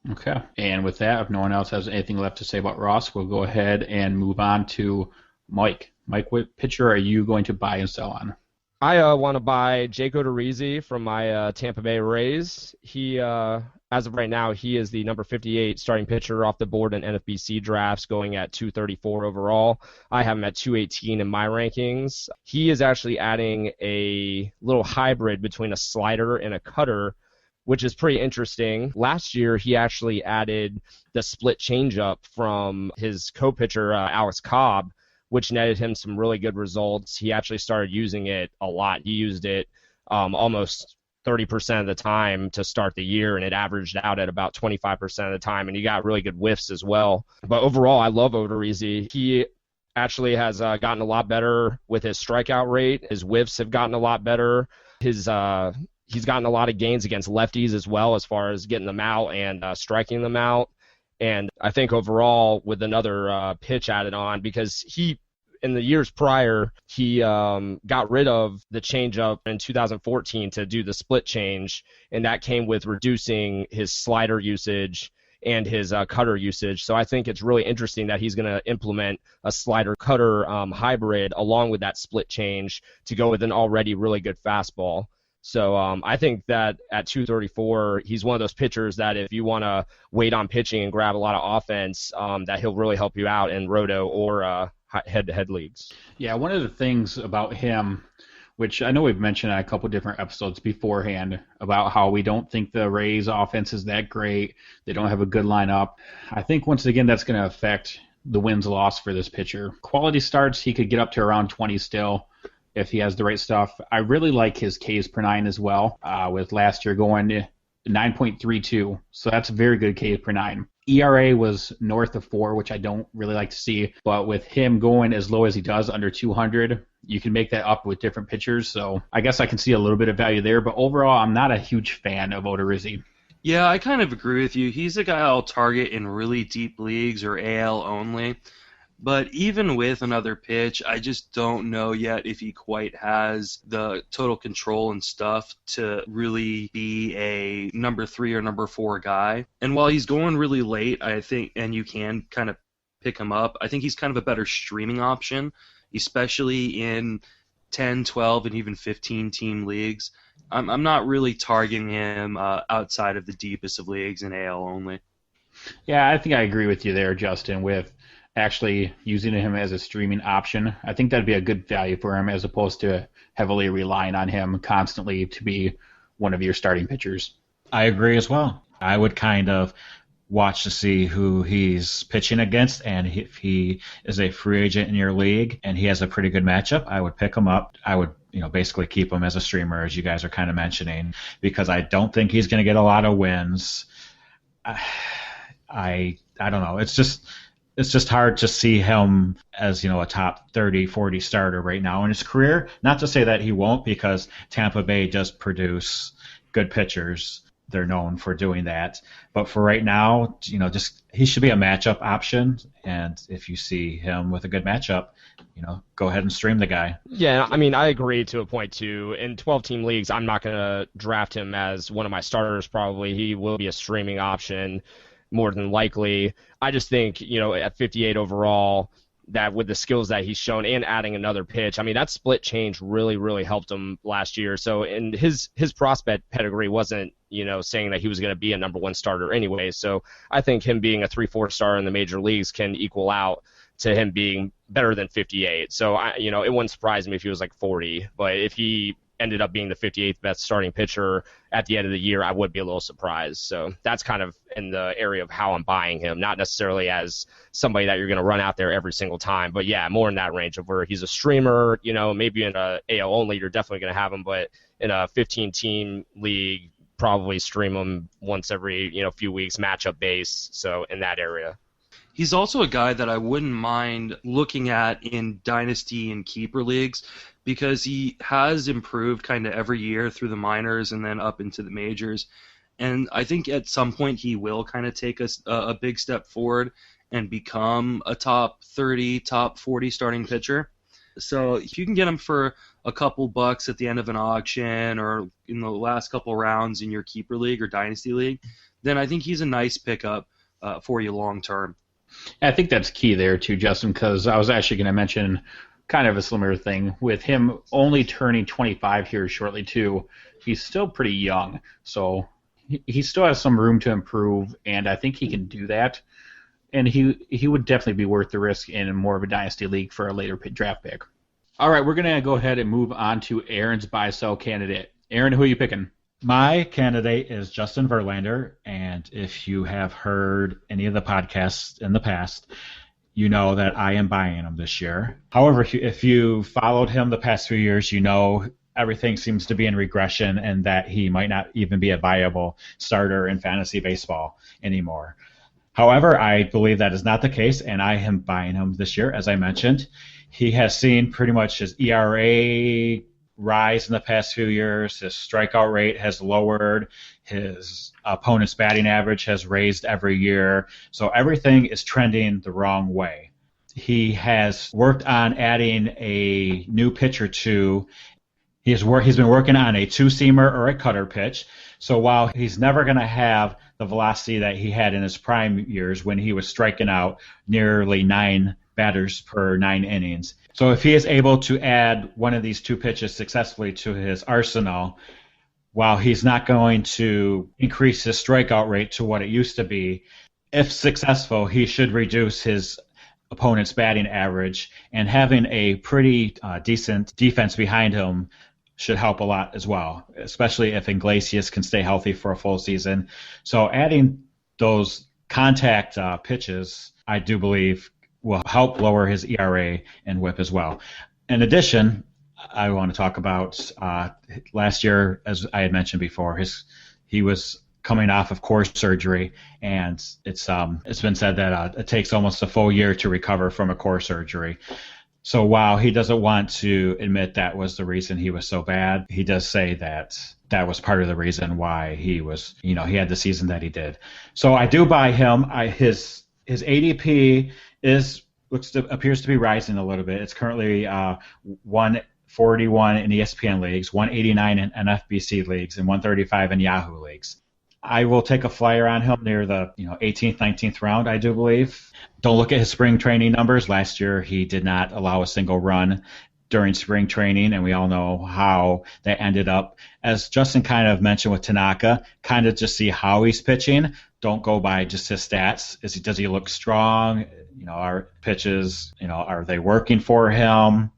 Okay. And with that, if no one else has anything left to say about Ross, we'll go ahead and move on to Mike. Mike, what pitcher are you going to buy and sell on? I want to buy Jake Odorizzi from my Tampa Bay Rays. He, as of right now, he is the number 58 starting pitcher off the board in NFBC drafts, going at 234 overall. I have him at 218 in my rankings. He is actually adding a little hybrid between a slider and a cutter, which is pretty interesting. Last year, he actually added the split changeup from his co-pitcher, Alex Cobb, which netted him some really good results. He actually started using it a lot. He used it almost 30% of the time to start the year, and it averaged out at about 25% of the time, and he got really good whiffs as well. But overall, I love Odorizzi. He actually has gotten a lot better with his strikeout rate. His whiffs have gotten a lot better. He's gotten a lot of gains against lefties as well, as far as getting them out and striking them out. And I think overall, with another pitch added on, because in the years prior, he got rid of the changeup in 2014 to do the split change, and that came with reducing his slider usage and his cutter usage. So I think it's really interesting that he's going to implement a slider-cutter hybrid along with that split change to go with an already really good fastball. So I think that at 234, he's one of those pitchers that if you want to wait on pitching and grab a lot of offense, that he'll really help you out in roto or head-to-head leagues. Yeah, one of the things about him, which I know we've mentioned on a couple different episodes beforehand, about how we don't think the Rays' offense is that great. They don't have a good lineup. I think, once again, that's going to affect the wins-loss for this pitcher. Quality starts, he could get up to around 20 still, if he has the right stuff. I really like his Ks per 9 as well, with last year going 9.32, so that's a very good Ks per 9. ERA was north of 4, which I don't really like to see, but with him going as low as he does, under 200, you can make that up with different pitchers, so I guess I can see a little bit of value there, but overall, I'm not a huge fan of Odorizzi. Yeah, I kind of agree with you. He's a guy I'll target in really deep leagues or AL only. But even with another pitch, I just don't know yet if he quite has the total control and stuff to really be a number 3 or number 4 guy. And while he's going really late, I think, and you can kind of pick him up, I think he's kind of a better streaming option, especially in 10, 12, and even 15-team leagues. I'm not really targeting him outside of the deepest of leagues in AL only. Yeah, I think I agree with you there, Justin, with actually using him as a streaming option. I think that'd be a good value for him as opposed to heavily relying on him constantly to be one of your starting pitchers. I agree as well. I would kind of watch to see who he's pitching against, and if he is a free agent in your league and he has a pretty good matchup, I would pick him up. I would basically keep him as a streamer, as you guys are kind of mentioning, because I don't think he's going to get a lot of wins. I don't know. It's just hard to see him as, a top 30, 40 starter right now in his career. Not to say that he won't, because Tampa Bay does produce good pitchers. They're known for doing that. But for right now, just he should be a matchup option. And if you see him with a good matchup, go ahead and stream the guy. Yeah, I mean, I agree to a point too. In 12-team leagues, I'm not going to draft him as one of my starters probably. He will be a streaming option more than likely. I just think, at 58 overall, that with the skills that he's shown and adding another pitch, I mean, that split change really, really helped him last year. So, and his prospect pedigree wasn't, saying that he was going to be a number 1 starter anyway. So I think him being a 3-4 star in the major leagues can equal out to him being better than 58. So, it wouldn't surprise me if he was like 40, but if he ended up being the 58th best starting pitcher at the end of the year, I would be a little surprised. So that's kind of in the area of how I'm buying him, not necessarily as somebody that you're going to run out there every single time, but yeah, more in that range of where he's a streamer, maybe in a AL only, you're definitely going to have him, but in a 15-team league, probably stream him once every, few weeks, matchup base. So in that area. He's also a guy that I wouldn't mind looking at in dynasty and keeper leagues because he has improved kind of every year through the minors and then up into the majors. And I think at some point he will kind of take a big step forward and become a top 30, top 40 starting pitcher. So if you can get him for a couple bucks at the end of an auction or in the last couple rounds in your keeper league or dynasty league, then I think he's a nice pickup for you long term. I think that's key there too, Justin, because I was actually going to mention kind of a similar thing with him only turning 25 here shortly too. He's still pretty young, so he still has some room to improve, and I think he can do that. And he would definitely be worth the risk in more of a dynasty league for a later draft pick. All right, we're going to go ahead and move on to Aaron's buy-sell candidate. Aaron, who are you picking? My candidate is Justin Verlander, and if you have heard any of the podcasts in the past, you know that I am buying him this year. However, if you followed him the past few years, you know everything seems to be in regression and that he might not even be a viable starter in fantasy baseball anymore. However, I believe that is not the case, and I am buying him this year, as I mentioned. He has seen pretty much his ERA rise in the past few years. His strikeout rate has lowered. His opponent's batting average has raised every year. So everything is trending the wrong way. He has worked on adding a new pitch or two. He's been working on a two-seamer or a cutter pitch. So while he's never going to have the velocity that he had in his prime years when he was striking out nearly 9 batters per 9 innings. So if he is able to add one of these two pitches successfully to his arsenal, while he's not going to increase his strikeout rate to what it used to be, if successful, he should reduce his opponent's batting average, and having a pretty decent defense behind him should help a lot as well, especially if Iglesias can stay healthy for a full season. So adding those contact pitches, I do believe, will help lower his ERA and WHIP as well. In addition, I want to talk about last year, as I had mentioned before, he was coming off of core surgery, and it's been said that it takes almost a full year to recover from a core surgery. So while he doesn't want to admit that was the reason he was so bad, he does say that that was part of the reason why he had the season that he did. So I do buy him. His ADP appears to be rising a little bit. It's currently 141 in ESPN leagues, 189 in NFBC leagues, and 135 in Yahoo leagues. I will take a flyer on him near the 18th, 19th round, I do believe. Don't look at his spring training numbers. Last year, he did not allow a single run during spring training, and we all know how that ended up. As Justin kind of mentioned with Tanaka, kind of just see how he's pitching. Don't go by just his stats. Does he look strong? Are pitches, are they working for him?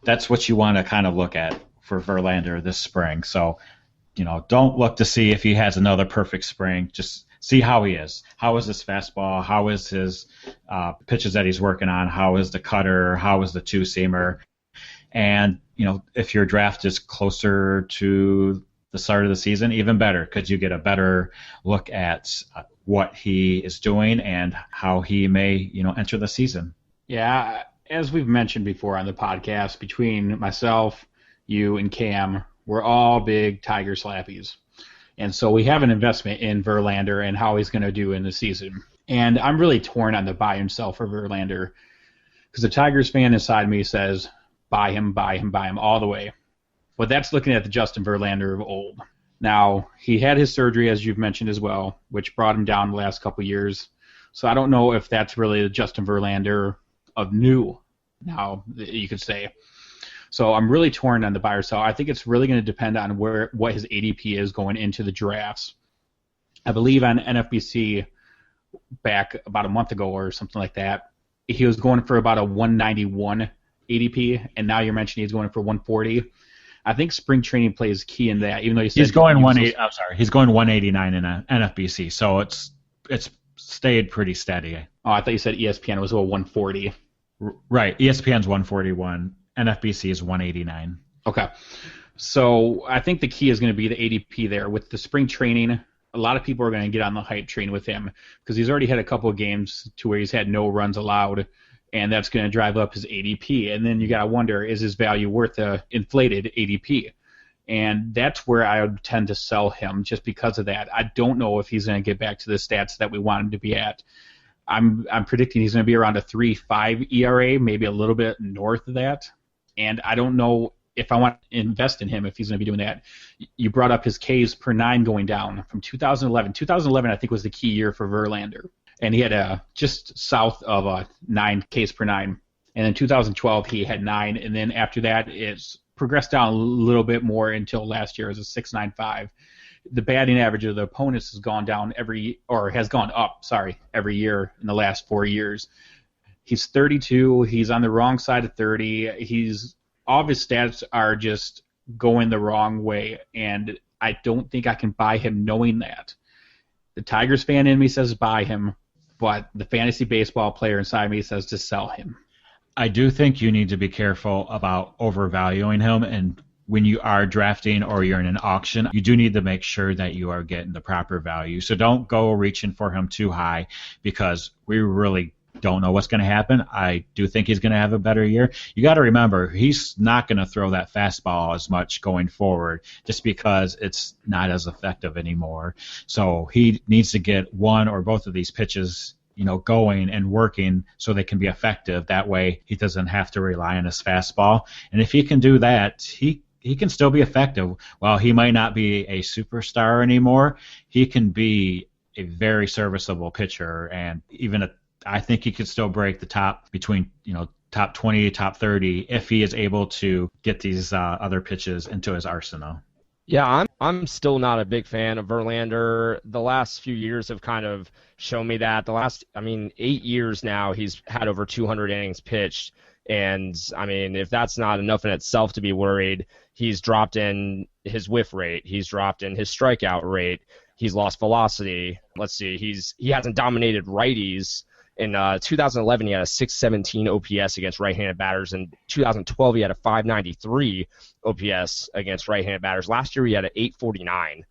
That's what you want to kind of look at for Verlander this spring. So, don't look to see if he has another perfect spring. Just see how he is. How is his fastball? How is his pitches that he's working on? How is the cutter? How is the two-seamer? And, if your draft is closer to the start of the season, even better, because you get a better look at what he is doing and how he may, enter the season. Yeah, as we've mentioned before on the podcast, between myself, you, and Cam, we're all big Tiger slappies. And so we have an investment in Verlander and how he's going to do in the season. And I'm really torn on the buy and sell for Verlander because the Tigers fan inside me says, buy him all the way. But that's looking at the Justin Verlander of old. Now, he had his surgery, as you've mentioned as well, which brought him down the last couple years. So I don't know if that's really the Justin Verlander of new, now you could say. So I'm really torn on the buy or sell. I think it's really going to depend on what his ADP is going into the drafts. I believe on NFBC back about a month ago or something like that, he was going for about a 191 ADP, and now you're mentioning he's going for 140. I think spring training plays key in that, even though he's going 189 in a NFBC, so it's stayed pretty steady. Oh, I thought you said ESPN was a 140. Right, ESPN's 141. NFBC is 189. Okay. So I think the key is going to be the ADP there. With the spring training, a lot of people are going to get on the hype train with him because he's already had a couple of games to where he's had no runs allowed, and that's going to drive up his ADP. And then you got to wonder, is his value worth the inflated ADP? And that's where I would tend to sell him just because of that. I don't know if he's going to get back to the stats that we want him to be at. I'm predicting he's going to be around a 3.5 ERA, maybe a little bit north of that. And I don't know if I want to invest in him if he's going to be doing that. You brought up his Ks per nine going down from 2011. 2011, I think, was the key year for Verlander. And he had just south of 9 Ks per nine. And in 2012, he had 9. And then after that, it's progressed down a little bit more until last year as a 6.95. The batting average of the opponents has gone down every year in the last 4 years. He's 32. He's on the wrong side of 30. All of his stats are just going the wrong way, and I don't think I can buy him knowing that. The Tigers fan in me says buy him, but the fantasy baseball player inside me says to sell him. I do think you need to be careful about overvaluing him, and when you are drafting or you're in an auction, you do need to make sure that you are getting the proper value. So don't go reaching for him too high because we really don't know what's going to happen. I do think he's going to have a better year. You got to remember, he's not going to throw that fastball as much going forward just because it's not as effective anymore. So he needs to get one or both of these pitches going and working so they can be effective. That way he doesn't have to rely on his fastball. And if he can do that, he can still be effective. While he might not be a superstar anymore, he can be a very serviceable pitcher. And I think he could still break the top between, top 20, top 30 if he is able to get these other pitches into his arsenal. Yeah, I'm still not a big fan of Verlander. The last few years have kind of shown me that. 8 years now, he's had over 200 innings pitched. And, if that's not enough in itself to be worried, he's dropped in his whiff rate. He's dropped in his strikeout rate. He's lost velocity. Let's see, he hasn't dominated righties. In 2011, he had a 617 OPS against right-handed batters. In 2012, he had a 593 OPS against right-handed batters. Last year, he had an 849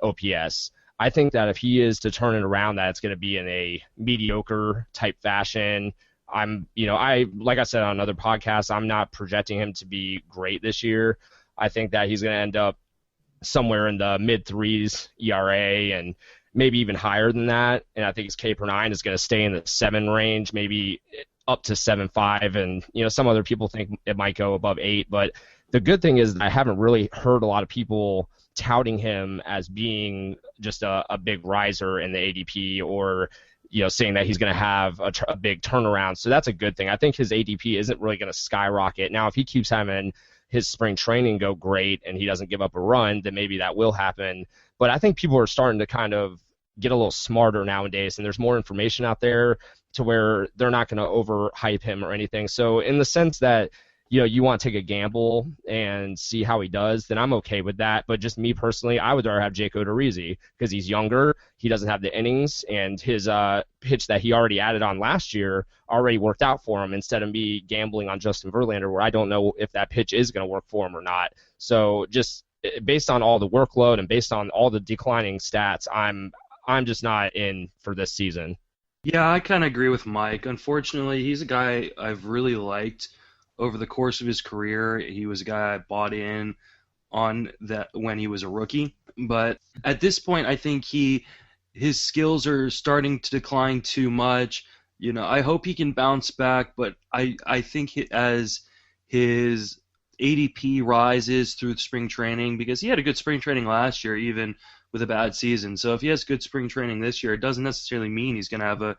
OPS. I think that if he is to turn it around, that it's going to be in a mediocre type fashion. Like I said on another podcast, I'm not projecting him to be great this year. I think that he's going to end up somewhere in the mid-threes ERA and maybe even higher than that. And I think his K per 9 is going to stay in the 7 range, maybe up to 7.5. And, some other people think it might go above 8. But the good thing is I haven't really heard a lot of people touting him as being just a big riser in the ADP or, saying that he's going to have a big turnaround. So that's a good thing. I think his ADP isn't really going to skyrocket. Now, if he keeps having his spring training go great and he doesn't give up a run, then maybe that will happen. But I think people are starting to kind of get a little smarter nowadays, and there's more information out there to where they're not going to overhype him or anything. So in the sense that, you want to take a gamble and see how he does, then I'm okay with that. But just me personally, I would rather have Jake Odorizzi because he's younger, he doesn't have the innings, and his pitch that he already added on last year already worked out for him instead of me gambling on Justin Verlander where I don't know if that pitch is going to work for him or not. So just based on all the workload and based on all the declining stats, I'm just not in for this season. Yeah, I kind of agree with Mike. Unfortunately, he's a guy I've really liked over the course of his career. He was a guy I bought in on that when he was a rookie. But at this point, I think his skills are starting to decline too much. I hope he can bounce back, but I think as his ADP rises through spring training, because he had a good spring training last year, even with a bad season. So if he has good spring training this year, it doesn't necessarily mean he's going to have a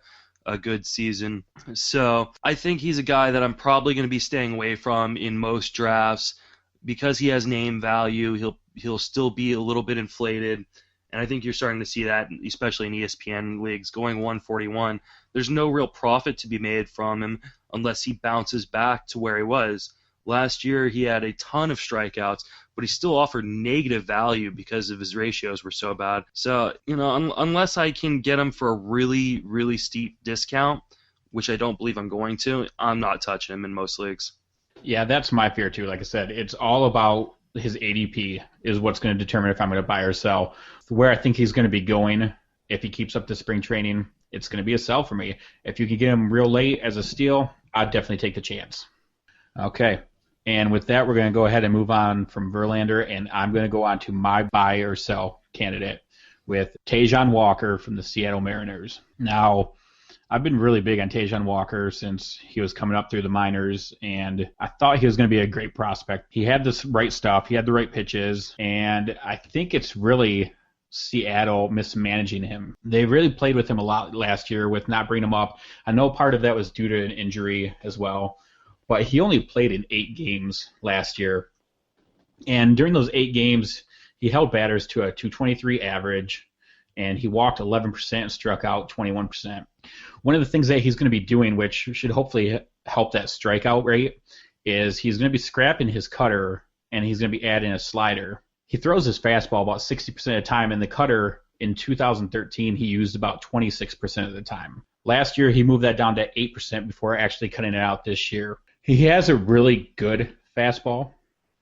good season. So I think he's a guy that I'm probably going to be staying away from in most drafts because he has name value. He'll still be a little bit inflated, and I think you're starting to see that, especially in ESPN leagues, going 141. There's no real profit to be made from him unless he bounces back to where he was. Last year, he had a ton of strikeouts, but he still offered negative value because of his ratios were so bad. So, unless I can get him for a really, really steep discount, which I don't believe I'm going to, I'm not touching him in most leagues. Yeah, that's my fear too. Like I said, it's all about his ADP is what's going to determine if I'm going to buy or sell. Where I think he's going to be going, if he keeps up the spring training, it's going to be a sell for me. If you can get him real late as a steal, I'd definitely take the chance. Okay. And with that, we're going to go ahead and move on from Verlander, and I'm going to go on to my buy or sell candidate with Tajon Walker from the Seattle Mariners. Now, I've been really big on Tajon Walker since he was coming up through the minors, and I thought he was going to be a great prospect. He had the right stuff, he had the right pitches, and I think it's really Seattle mismanaging him. They really played with him a lot last year with not bringing him up. I know part of that was due to an injury as well, but he only played in 8 games last year. And during those 8 games, he held batters to a 223 average, and he walked 11% and struck out 21%. One of the things that he's going to be doing, which should hopefully help that strikeout rate, is he's going to be scrapping his cutter, and he's going to be adding a slider. He throws his fastball about 60% of the time, and the cutter in 2013 he used about 26% of the time. Last year he moved that down to 8% before actually cutting it out this year. He has a really good fastball,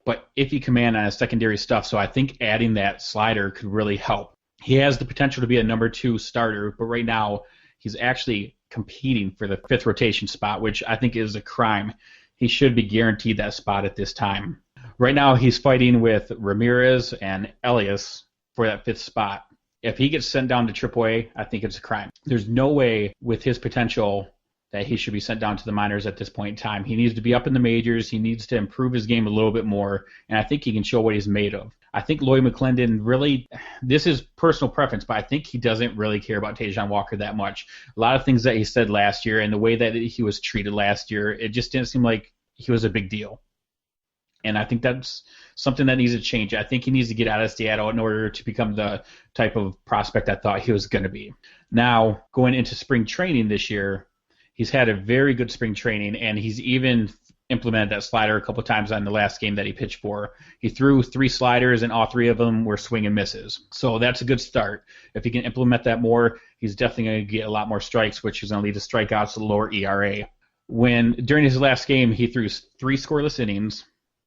but iffy command on his secondary stuff, so I think adding that slider could really help. He has the potential to be a number 2 starter, but right now he's actually competing for the 5th rotation spot, which I think is a crime. He should be guaranteed that spot at this time. Right now he's fighting with Ramirez and Elias for that 5th spot. If he gets sent down to AAA, I think it's a crime. There's no way with his potential that he should be sent down to the minors at this point in time. He needs to be up in the majors. He needs to improve his game a little bit more, and I think he can show what he's made of. I think Lloyd McClendon really, this is personal preference, but I think he doesn't really care about Tajon Walker that much. A lot of things that he said last year and the way that he was treated last year, it just didn't seem like he was a big deal. And I think that's something that needs to change. I think he needs to get out of Seattle in order to become the type of prospect I thought he was going to be. Now, going into spring training this year, he's had a very good spring training, and he's even implemented that slider a couple times on the last game that he pitched for. He threw 3 sliders, and all 3 of them were swing and misses. So that's a good start. If he can implement that more, he's definitely going to get a lot more strikes, which is going to lead to strikeouts, a lower ERA. During his last game, he threw 3 scoreless innings,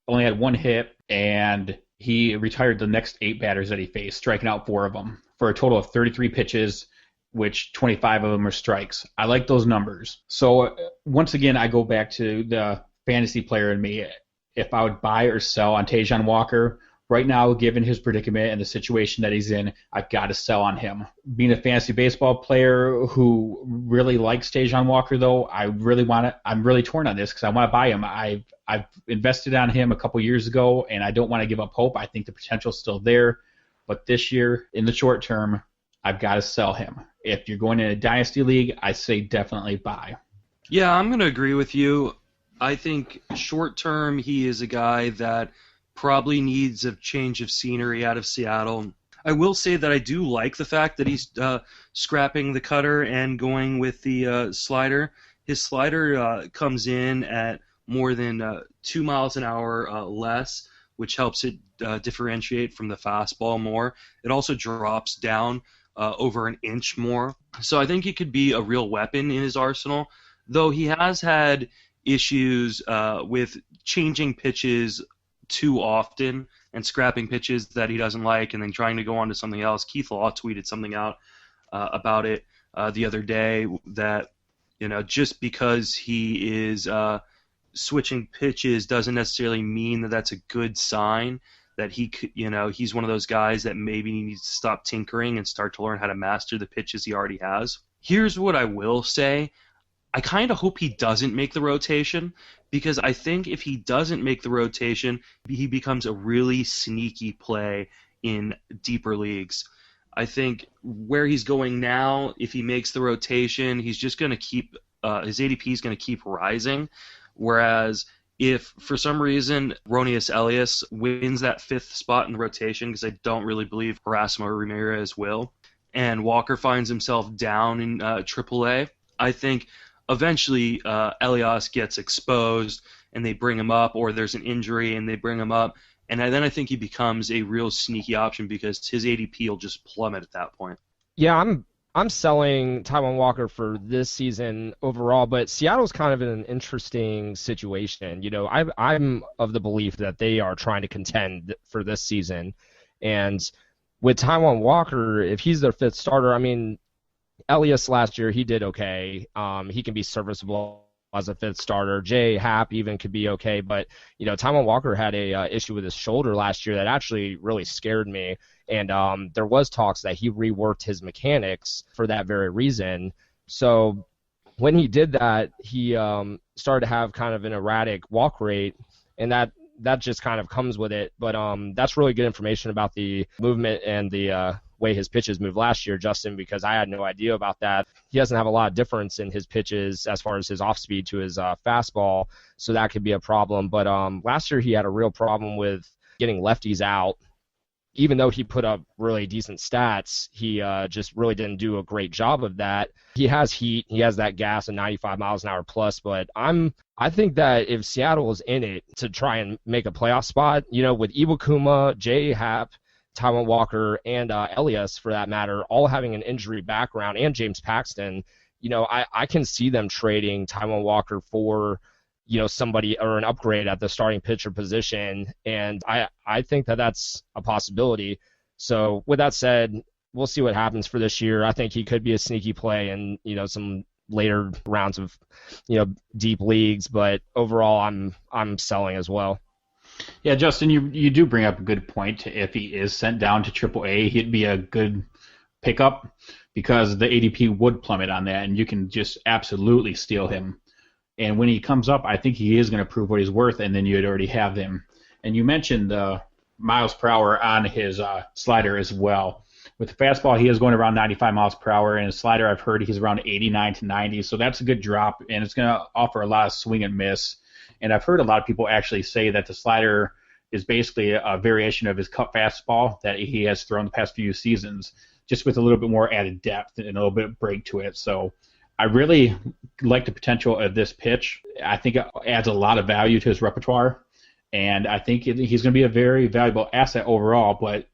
only had 1 hit, and he retired the next 8 batters that he faced, striking out 4 of them for a total of 33 pitches, which 25 of them are strikes. I like those numbers. So once again, I go back to the fantasy player in me. If I would buy or sell on Tajon Walker, right now, given his predicament and the situation that he's in, I've got to sell on him. Being a fantasy baseball player who really likes Tajon Walker, though, I'm really torn on this because I want to buy him. I've invested on him a couple years ago, and I don't want to give up hope. I think the potential's still there. But this year, in the short term, I've got to sell him. If you're going in a dynasty league, I say definitely buy. Yeah, I'm going to agree with you. I think short term he is a guy that probably needs a change of scenery out of Seattle. I will say that I do like the fact that he's scrapping the cutter and going with the slider. His slider comes in at more than 2 miles an hour less, which helps it differentiate from the fastball more. It also drops down over an inch more. So I think he could be a real weapon in his arsenal, though he has had issues with changing pitches too often and scrapping pitches that he doesn't like and then trying to go on to something else. Keith Law tweeted something out about it the other day that, just because he is switching pitches doesn't necessarily mean that that's a good sign, that he's one of those guys that maybe needs to stop tinkering and start to learn how to master the pitches he already has. Here's what I will say. I kind of hope he doesn't make the rotation, because I think if he doesn't make the rotation, he becomes a really sneaky play in deeper leagues. I think where he's going now, if he makes the rotation, he's just going to keep his ADP is going to keep rising, whereas if for some reason Ronius Elias wins that 5th spot in the rotation, because I don't really believe Erasmo Ramirez will, and Walker finds himself down in AAA, I think eventually Elias gets exposed and they bring him up, or there's an injury and they bring him up, and then I think he becomes a real sneaky option because his ADP will just plummet at that point. Yeah, I'm I'm selling Taijuan Walker for this season overall, but Seattle's kind of in an interesting situation. I'm of the belief that they are trying to contend for this season, and with Taijuan Walker, if he's their fifth starter, I mean, Elias last year he did okay. He can be serviceable as a fifth starter. Jay Happ even could be okay, but Taijuan Walker had a issue with his shoulder last year that actually really scared me. And there was talks that he reworked his mechanics for that very reason. So when he did that, he started to have kind of an erratic walk rate, and that just kind of comes with it. But that's really good information about the movement and the way his pitches moved last year, Justin, because I had no idea about that. He doesn't have a lot of difference in his pitches as far as his off speed to his fastball, so that could be a problem. But last year he had a real problem with getting lefties out. Even though he put up really decent stats, he just really didn't do a great job of that. He has heat, he has that gas of 95 miles an hour plus, but I think that if Seattle is in it to try and make a playoff spot, with Iwakuma, Jay Happ, Taijuan Walker, and Elias, for that matter, all having an injury background, and James Paxton, I can see them trading Taijuan Walker for somebody or an upgrade at the starting pitcher position, and I think that that's a possibility. So with that said, we'll see what happens for this year. I think he could be a sneaky play in some later rounds of deep leagues, but overall I'm selling as well. Yeah, Justin, you do bring up a good point. If he is sent down to AAA, he'd be a good pickup because the ADP would plummet on that, and you can just absolutely steal him. And when he comes up, I think he is going to prove what he's worth, and then you'd already have him. And you mentioned the miles per hour on his slider as well. With the fastball, he is going around 95 miles per hour, and his slider, I've heard he's around 89 to 90, so that's a good drop, and it's going to offer a lot of swing and miss. And I've heard a lot of people actually say that the slider is basically a variation of his cut fastball that he has thrown the past few seasons, just with a little bit more added depth and a little bit of break to it. So I really like the potential of this pitch. I think it adds a lot of value to his repertoire, and I think he's going to be a very valuable asset overall. But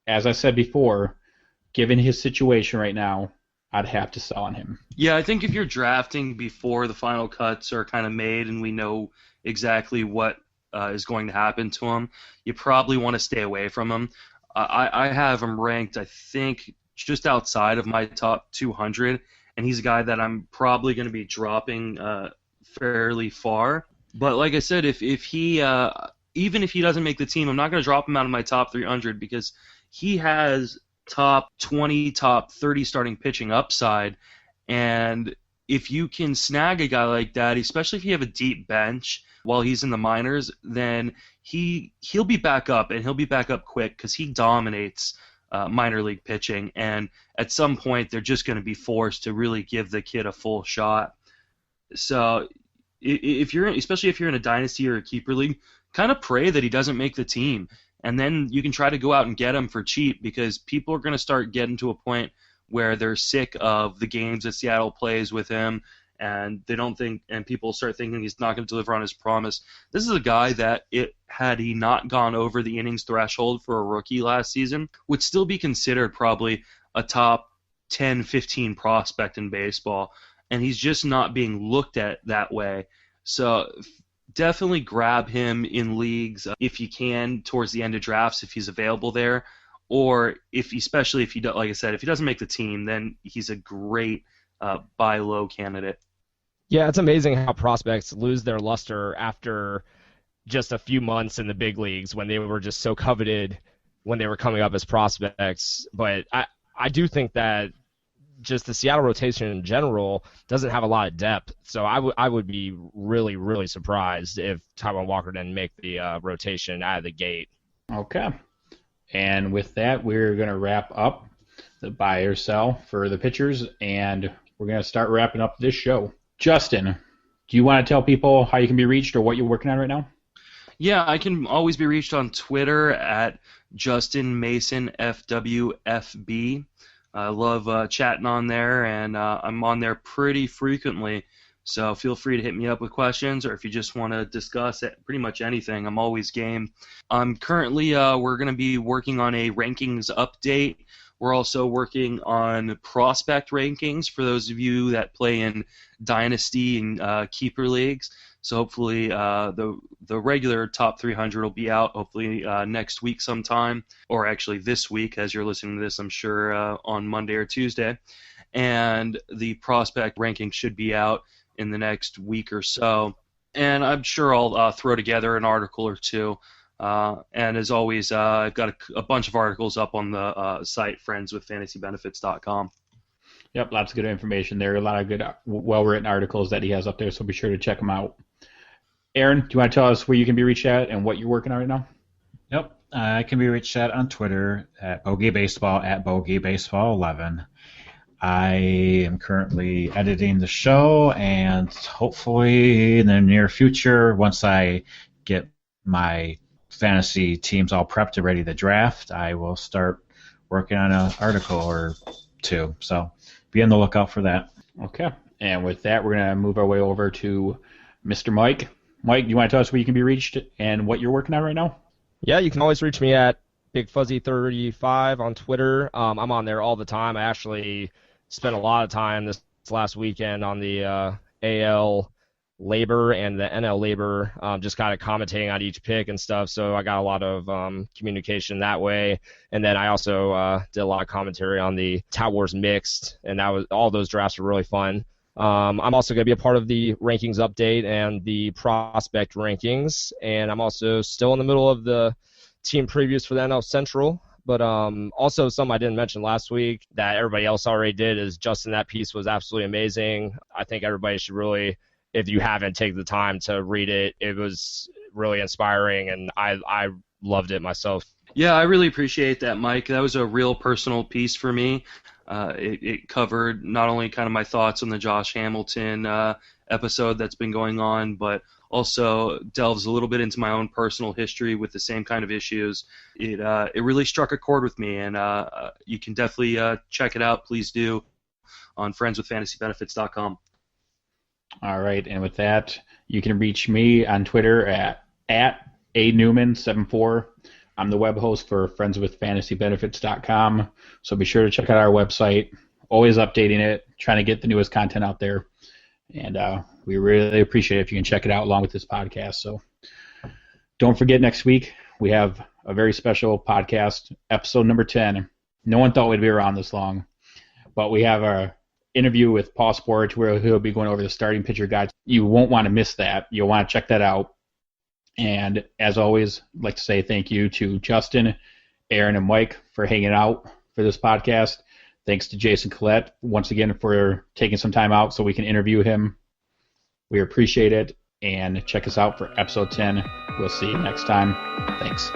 as I said before, given his situation right now, I'd have to sell on him. Yeah, I think if you're drafting before the final cuts are kind of made and we know exactly what is going to happen to him, you probably want to stay away from him. I have him ranked, I think, just outside of my top 200, and he's a guy that I'm probably going to be dropping fairly far. But like I said, if he even if he doesn't make the team, I'm not going to drop him out of my top 300 because he has top 20, top 30 starting pitching upside. And if you can snag a guy like that, especially if you have a deep bench while he's in the minors, then he'll be back up, and he'll be back up quick because he dominates minor league pitching. And at some point, they're just going to be forced to really give the kid a full shot. So especially if you're in a dynasty or a keeper league, kind of pray that he doesn't make the team. And then you can try to go out and get him for cheap because people are going to start getting to a point where they're sick of the games that Seattle plays with him, and they don't think, and people start thinking he's not going to deliver on his promise. This is a guy that, had he not gone over the innings threshold for a rookie last season, would still be considered probably a top 10, 15 prospect in baseball, and he's just not being looked at that way. So definitely grab him in leagues if you can towards the end of drafts if he's available there, or especially if he, like I said, if he doesn't make the team, then he's a great buy low candidate. Yeah, it's amazing how prospects lose their luster after just a few months in the big leagues when they were just so coveted when they were coming up as prospects. But I do think that just the Seattle rotation in general doesn't have a lot of depth. So I would be really, really surprised if Taijuan Walker didn't make the rotation out of the gate. Okay. And with that, we're going to wrap up the buy or sell for the pitchers, and we're going to start wrapping up this show. Justin, do you want to tell people how you can be reached or what you're working on right now? Yeah, I can always be reached on Twitter at Justin Mason FWFB. I love chatting on there, and I'm on there pretty frequently. So feel free to hit me up with questions, or if you just want to discuss pretty much anything, I'm always game. I'm currently we're going to be working on a rankings update. We're also working on prospect rankings for those of you that play in Dynasty and Keeper Leagues. So hopefully the regular top 300 will be out hopefully next week sometime, or actually this week as you're listening to this, I'm sure on Monday or Tuesday. And the prospect ranking should be out in the next week or so. And I'm sure I'll throw together an article or two. And as always, I've got a bunch of articles up on the site, friendswithfantasybenefits.com. Yep, lots of good information there. A lot of good, well-written articles that he has up there, so be sure to check them out. Aaron, do you want to tell us where you can be reached at and what you're working on right now? Yep, I can be reached at on Twitter at Bogey Baseball, at Bogey Baseball 11. I am currently editing the show, and hopefully in the near future, once I get my fantasy teams all prepped and ready to draft, I will start working on an article or two. So be on the lookout for that. Okay. And with that, we're going to move our way over to Mr. Mike. Mike, do you want to tell us where you can be reached and what you're working on right now? Yeah, you can always reach me at BigFuzzy35 on Twitter. I'm on there all the time. I actually spent a lot of time this last weekend on the AL Labor and the NL Labor, just kind of commentating on each pick and stuff. So I got a lot of communication that way. And then I also did a lot of commentary on the Tout Wars Mixed, and all those drafts were really fun. I'm also going to be a part of the rankings update and the prospect rankings, and I'm also still in the middle of the team previews for the NL Central. But also something I didn't mention last week that everybody else already did is Justin, that piece was absolutely amazing. I think everybody should really, if you haven't, take the time to read it. It was really inspiring, and I loved it myself. Yeah, I really appreciate that, Mike. That was a real personal piece for me. It covered not only kind of my thoughts on the Josh Hamilton episode that's been going on, but also delves a little bit into my own personal history with the same kind of issues. It really struck a chord with me, and you can definitely check it out. Please do on friendswithfantasybenefits.com. All right, and with that, you can reach me on Twitter at @ANewman74. I'm the web host for friendswithfantasybenefits.com, so be sure to check out our website. Always updating it, trying to get the newest content out there, and we really appreciate it if you can check it out along with this podcast. So don't forget, next week we have a very special podcast, episode number 10. No one thought we'd be around this long, but we have our interview with Paul Sporich where he'll be going over the starting pitcher guide. You won't want to miss that. You'll want to check that out. And as always, I'd like to say thank you to Justin, Aaron, and Mike for hanging out for this podcast. Thanks to Jason Collette once again for taking some time out so we can interview him. We appreciate it. And check us out for episode 10. We'll see you next time. Thanks.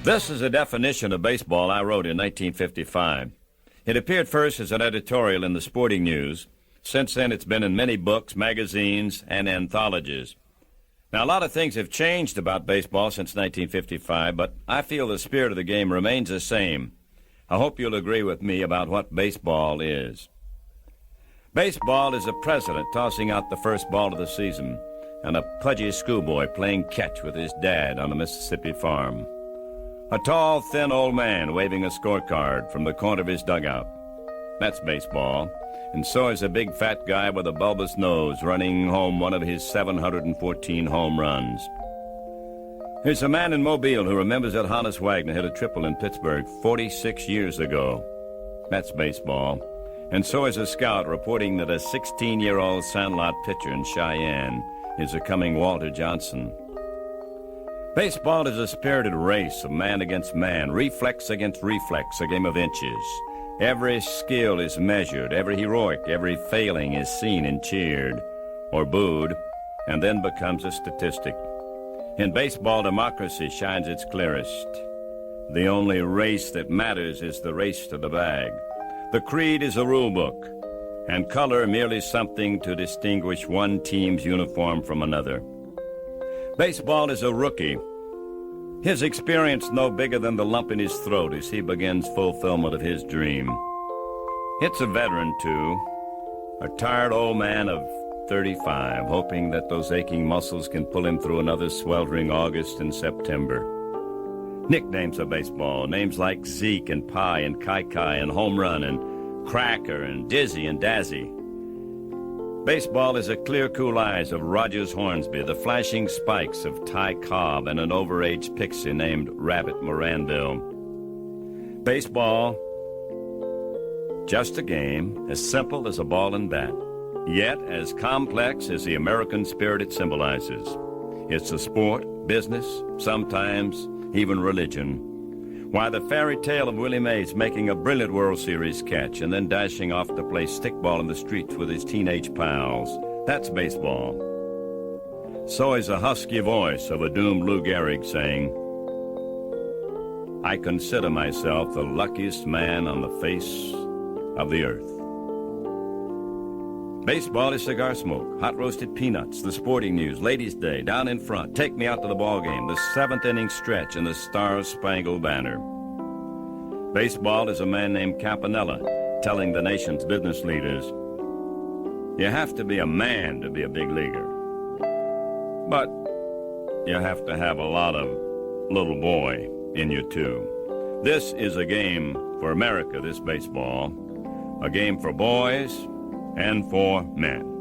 This is a definition of baseball I wrote in 1955. It appeared first as an editorial in the Sporting News. Since then, it's been in many books, magazines, and anthologies. Now, a lot of things have changed about baseball since 1955, but I feel the spirit of the game remains the same. I hope you'll agree with me about what baseball is. Baseball is a president tossing out the first ball of the season and a pudgy schoolboy playing catch with his dad on a Mississippi farm. A tall, thin old man waving a scorecard from the corner of his dugout. That's baseball. And so is a big fat guy with a bulbous nose running home one of his 714 home runs. There's a man in Mobile who remembers that Honus Wagner hit a triple in Pittsburgh 46 years ago. That's baseball. And so is a scout reporting that a 16-year-old Sandlot pitcher in Cheyenne is a coming Walter Johnson. Baseball is a spirited race of man against man, reflex against reflex, a game of inches. Every skill is measured, every heroic, every failing is seen and cheered, or booed, and then becomes a statistic. In baseball, democracy shines its clearest. The only race that matters is the race to the bag. The creed is a rule book, and color merely something to distinguish one team's uniform from another. Baseball is a rookie, His experience no bigger than the lump in his throat as he begins fulfillment of his dream. It's a veteran, too, a tired old man of 35, hoping that those aching muscles can pull him through another sweltering August and September. Nicknames of baseball, names like Zeke and Pie and Kai and Home Run and Cracker and Dizzy and Dazzy. Baseball is the clear, cool eyes of Rogers Hornsby, the flashing spikes of Ty Cobb, and an overage pixie named Rabbit Moranville. Baseball, just a game, as simple as a ball and bat, yet as complex as the American spirit it symbolizes. It's a sport, business, sometimes even religion. Why, the fairy tale of Willie Mays making a brilliant World Series catch and then dashing off to play stickball in the streets with his teenage pals. That's baseball. So is the husky voice of a doomed Lou Gehrig saying, I consider myself the luckiest man on the face of the earth. Baseball is cigar smoke, hot roasted peanuts, the sporting news, ladies' day, down in front, take me out to the ball game, the seventh inning stretch, and the Star-Spangled Banner. Baseball is a man named Campanella telling the nation's business leaders, you have to be a man to be a big leaguer, but you have to have a lot of little boy in you too. This is a game for America, this baseball, a game for boys and for men.